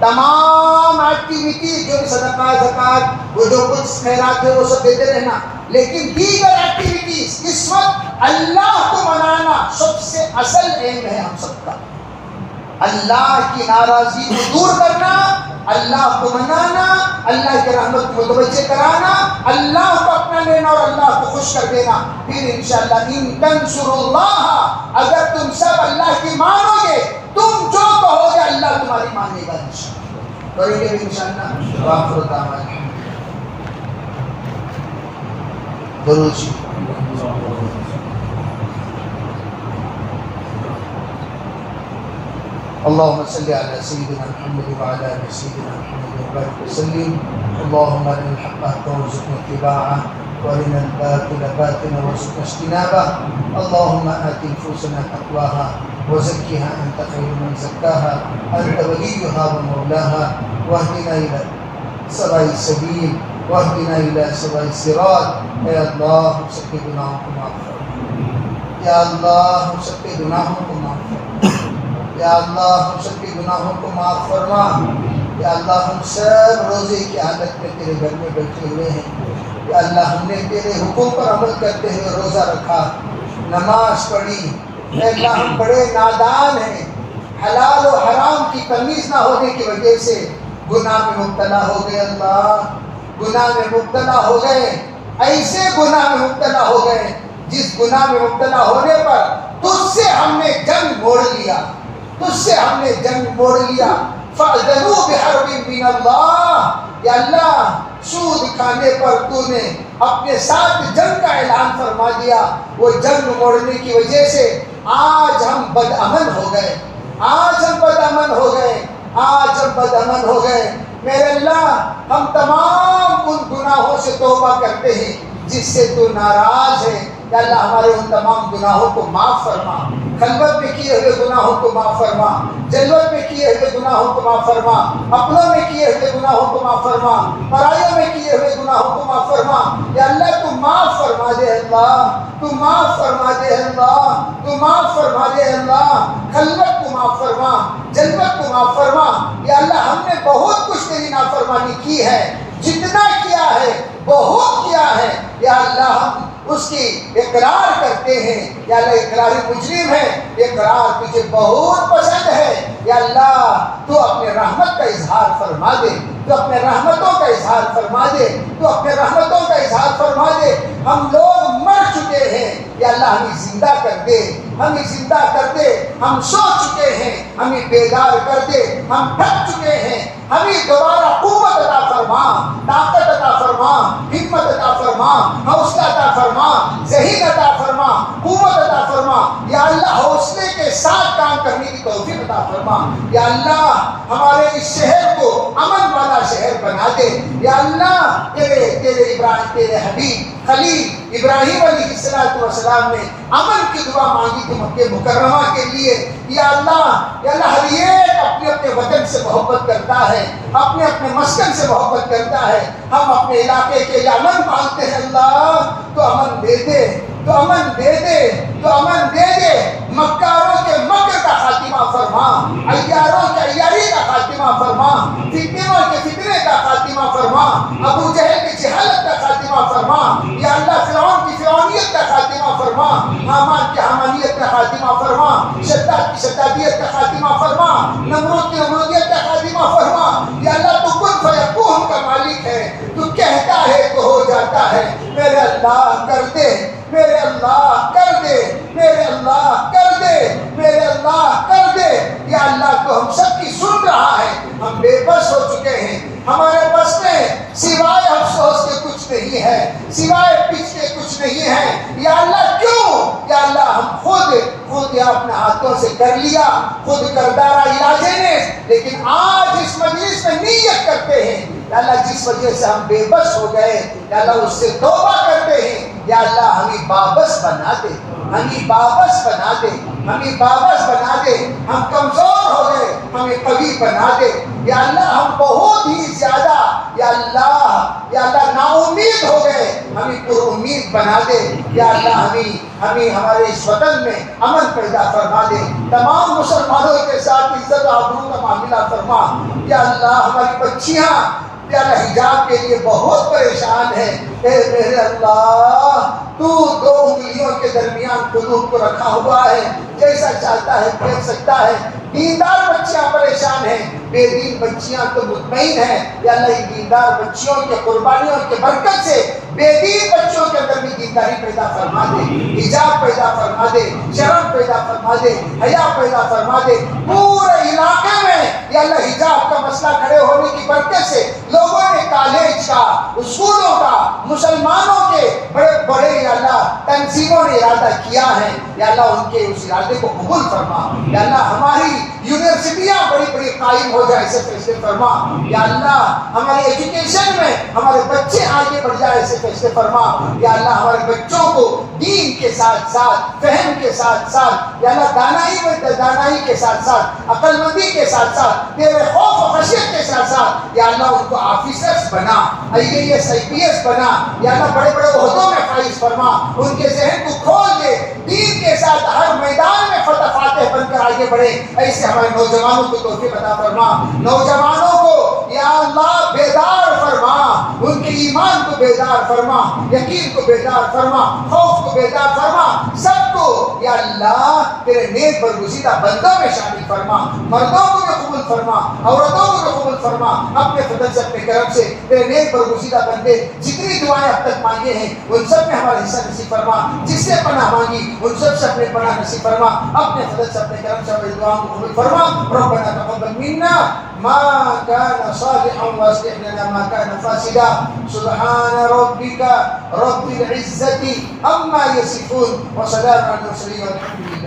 تمام ایکٹیویٹیز جو بھی صدقہ زکات وہ جو کچھ خیرات ہے وہ سب دیتے رہنا، لیکن دیگر ایکٹیویٹیز اس وقت اللہ کو منانا سب سے اصل ایم ہے ہم سب کا. اللہ کی ناراضی کو دور کرنا اللہ کو منانا، اللہ کی رحمت کو متوجہ کرانا، اللہ کو اپنا لینا اور اللہ کو خوش کر دینا. پھر انشاءاللہ ان تنصروا اللہ، اگر تم سب اللہ کی مانو گے، تم جو کہو گے اللہ تمہاری مانے گا انشاءاللہ. کریں گے انشاءاللہ. وآخر دعوانا درود شریف. اللهم صل على سيدنا محمد وعلى ال سيدنا محمد وبارك وسلم. اللهم ارنا الحق حقا وارزقنا اتباعه وارنا الباطل باطلا وارزقنا اجتنابه. اللهم آت نفوسنا تقواها وزكها أنت خير من زكاها أنت وليها ومولاها واهدنا إلى سواء السبيل واهدنا إلى سواء الصراط. اے اللہ ہم سب کے گناہوں کو معاف فرما. یا اللہ ہم سب کے گناہوں کو معاف فرما. یا اللہ ہم سب کے گناہوں کو معاف فرما. یا اللہ ہم سب روزے کی حالت میں تیرے گھر میں بیٹھے ہوئے ہیں. یا اللہ ہم نے تیرے حکم پر عمل کرتے ہوئے روزہ رکھا، نماز پڑھی. اے اللہ ہم بڑے نادان ہیں، حلال و حرام کی تمیز نہ ہونے کی وجہ سے گناہ میں مبتلا ہو گئے. اللہ گناہ میں مبتلا ہو گئے، ایسے گناہ میں مبتلا ہو گئے جس گناہ میں مبتلا ہونے پر تجھ سے ہم نے جنگ موڑ لیا، تجھ سے ہم نے جنگ موڑ لیا. فَأْذَنُوا بِحَرْبٍ مِّنَ اللَّهِ. یا اللہ سود کھانے پر تو نے اپنے ساتھ جنگ کا اعلان فرما دیا. وہ جنگ موڑنے کی وجہ سے آج ہم بدامن ہو گئے، آج ہم بدامن ہو گئے، آج ہم بدامن ہو گئے. میرے اللہ ہم تمام ان گناہوں سے توبہ کرتے ہیں جس سے تو ناراض ہے. یا اللہ ہمارے ان تمام گناہوں کو معاف فرما. خلوت میں کیے ہوئے گناہوں کو معاف فرما، جلوت میں کیے ہوئے گناہوں کو معاف فرما، اپنوں میں کیے ہوئے گناہوں کو معاف فرما، پرائیوں میں کیے ہوئے گناہوں کو معاف فرما. یا اللہ تو معاف فرما دے. اللہ تو معاف فرما دے. اللہ تو معاف فرما دے. اللہ خلوت کو معاف فرما، جلوت کو معاف فرما. یا اللہ ہم نے بہت کچھ تیری نافرمانی کی ہے، جتنا کیا ہے بہت کیا ہے. یا اللہ ہم اس کی اقرار کرتے ہیں. یا اللہ اقراری مجرم ہے، اقرار تجھے بہت پسند ہے. یا اللہ تو اپنے رحمت کا اظہار فرما دے، تو اپنے رحمتوں کا اظہار فرما دے، تو اپنے رحمتوں کا اظہار فرما دے. ہم لوگ مر چکے ہیں، یا اللہ ہمیں زندہ کر دے، ہمیں زندہ کر دے. ہم سو چکے ہیں، ہمیں بیدار کر دے. ہم تھک چکے ہیں، ہمیں دوبارہ قوت عطا فرما، طاقت عطا فرما، حکمت عطا فرما، حوصلہ عطا فرما، ذہن عطا فرما، قوت عطا فرما. یا اللہ حوصلے کے ساتھ کام کرنے کی توفیق عطا فرما. یا اللہ ہمارے اس شہر کو امن والا شہر بنا دے. یا اللہ تیرے حبیب خلیل ابراہیم علیہ السلام نے امن کی دعا مانگی تھی مکہ مکرمہ کے لیے. یا اللہ ہر ایک اپنے اپنے وطن سے محبت کرتا ہے، اپنے اپنے مسکن سے محبت کرتا ہے. ہم اپنے علاقے کے لیے امن مانگتے ہیں. اللہ تو امن دے دے، تو امن دے دے، تو امن دے دے. مکاروں کے مکر کا خاتمہ فرما، عیاروں کے عیاری کا خاتمہ فرما، فتنوں کے فتنے کا خاتمہ فرما، ابو جہل کی جہالت کا خاتمہ فرما. یا اللہ فرعون کی فرعونیت کا خاتمہ فرما، حامان کی حامانیت کا خاتمہ فرما، شداد کی شدادیت کا خاتمہ فرما، نمرود کی نمرودیت کا خاتمہ فرما. یا اللہ تو کن فیکون کا مالک ہے، تو کہتا ہے تو ہو جاتا ہے. میرے اللہ کر دے، میرے اللہ کر دے، میرے اللہ کر دے، میرے اللہ کر دے. یا اللہ تو ہم سب کی سن رہا ہے. ہم بے بس ہو چکے ہیں، ہمارے بس میں سوائے افسوس کے کچھ نہیں ہے، سوائے پچ کے کچھ نہیں ہے. یا اللہ کیوں؟ یا اللہ ہم خود اپنے ہاتھوں سے کر لیا، خود کردارہ علاج نے. لیکن آج اس مجلس میں نیت کرتے ہیں یا اللہ جس وجہ سے ہم بے بس ہو گئے، یا اللہ اس سے توبہ کرتے ہیں. یا اللہ ہمیں بابس بنا دے، ہمیں بابس بنا دے، ہمیں بابس بنا دے. ہم کمزور ہو گئے، ہمیں قوی بنا دے. یا اللہ ہم بہت ہی زیادہ یا اللہ نا امید ہو گئے، ہمیں پر امید بنا دے. یا اللہ ہمیں ہمارے اس وطن میں امن پیدا فرما دے. تمام مسلمانوں کے ساتھ عزت و آبرو کا معاملہ فرما. یا اللہ ہماری بچیاں یا اللہ حجاب کے لیے بہت پریشان ہے. اے میرے اللہ تو دو انگلیوں کے درمیان قلوب کو رکھا ہوا ہے، جیسا چاہتا سکتا ہے پھیر سکتا ہے. دیندار بچیاں پریشان ہیں, بے دین بچیاں تو مطمئن ہیں. یا اللہ ان دیندار بچیوں کے قربانیوں کے برکت سے بے دین بچوں کے اندر بھی دینداری پیدا فرما دے, حجاب پیدا فرما دے, شرم پیدا فرما دے, حیا پیدا فرما دے. پورے علاقے میں یا اللہ حجاب کا مسئلہ کھڑے ہونے کی برکت سے لوگوں نے کالج کا, اسکولوں کا, مسلمانوں کے بڑے بڑے یا اللہ تنظیموں نے ارادہ کیا ہے. یا اللہ ان کے اس ارادے کو قبول فرما. یا اللہ ہماری یونیورسٹیاں بڑی بڑی قائم ہو جائے ایسے فیصلے فرما. یا اللہ ہمارے ایجوکیشن میں ہمارے بچے آگے بڑھ جائے ایسے فیصلے فرما. یا اللہ ہمارے بچوں کو دین کے ساتھ ساتھ, فہم کے ساتھ ساتھ, یا اللہ دانائی کے ساتھ ساتھ, عقل مندی کے ساتھ ساتھ, تیرے خوف و خشیت کے ساتھ ساتھ یا اللہ ان کو آفیسرز بنا, IAS IPS بنا. یا اللہ بڑے بڑے عہدوں میں فائز فرما. ان کے ذہن کو کھول دے, دین کے ساتھ ہر میدان میں فتح فاتح بن کر آگے بڑھے. ایسے ہمارے نوجوانوں کو توفیق عطا فرما. نوجوانوں کو یا اللہ بیدار فرما, ان کے ایمان کو بیدار فرما, یقین کو بیدار فرما, خوف کو بیدار فرما. سب کو یا اللہ تیرے نیک برگزیدہ بندوں میں شامل فرما. مردوں کو بھی قبول فرما, عورتوں کو بھی قبول فرما. اپنے فضل سے, اپنے کرم سے تیرے نیک برگزیدہ بندے جتنی دعائیں اب تک مانگے ہیں ان سب میں ہمارا حصہ نصیب فرما. جس سے پناہ مانگی ان سب سے اپنے پناہ نصیب فرما. اپنے فضل سے, اپنے کرم سے ہماری دعاؤں کو قبول فرما. ربنا تقبل منا ما كان صالحا واصلح لنا ما كان فاسدا. سبحان ربك رب العزة عما يصفون وسلام على المرسلين والحمد لله.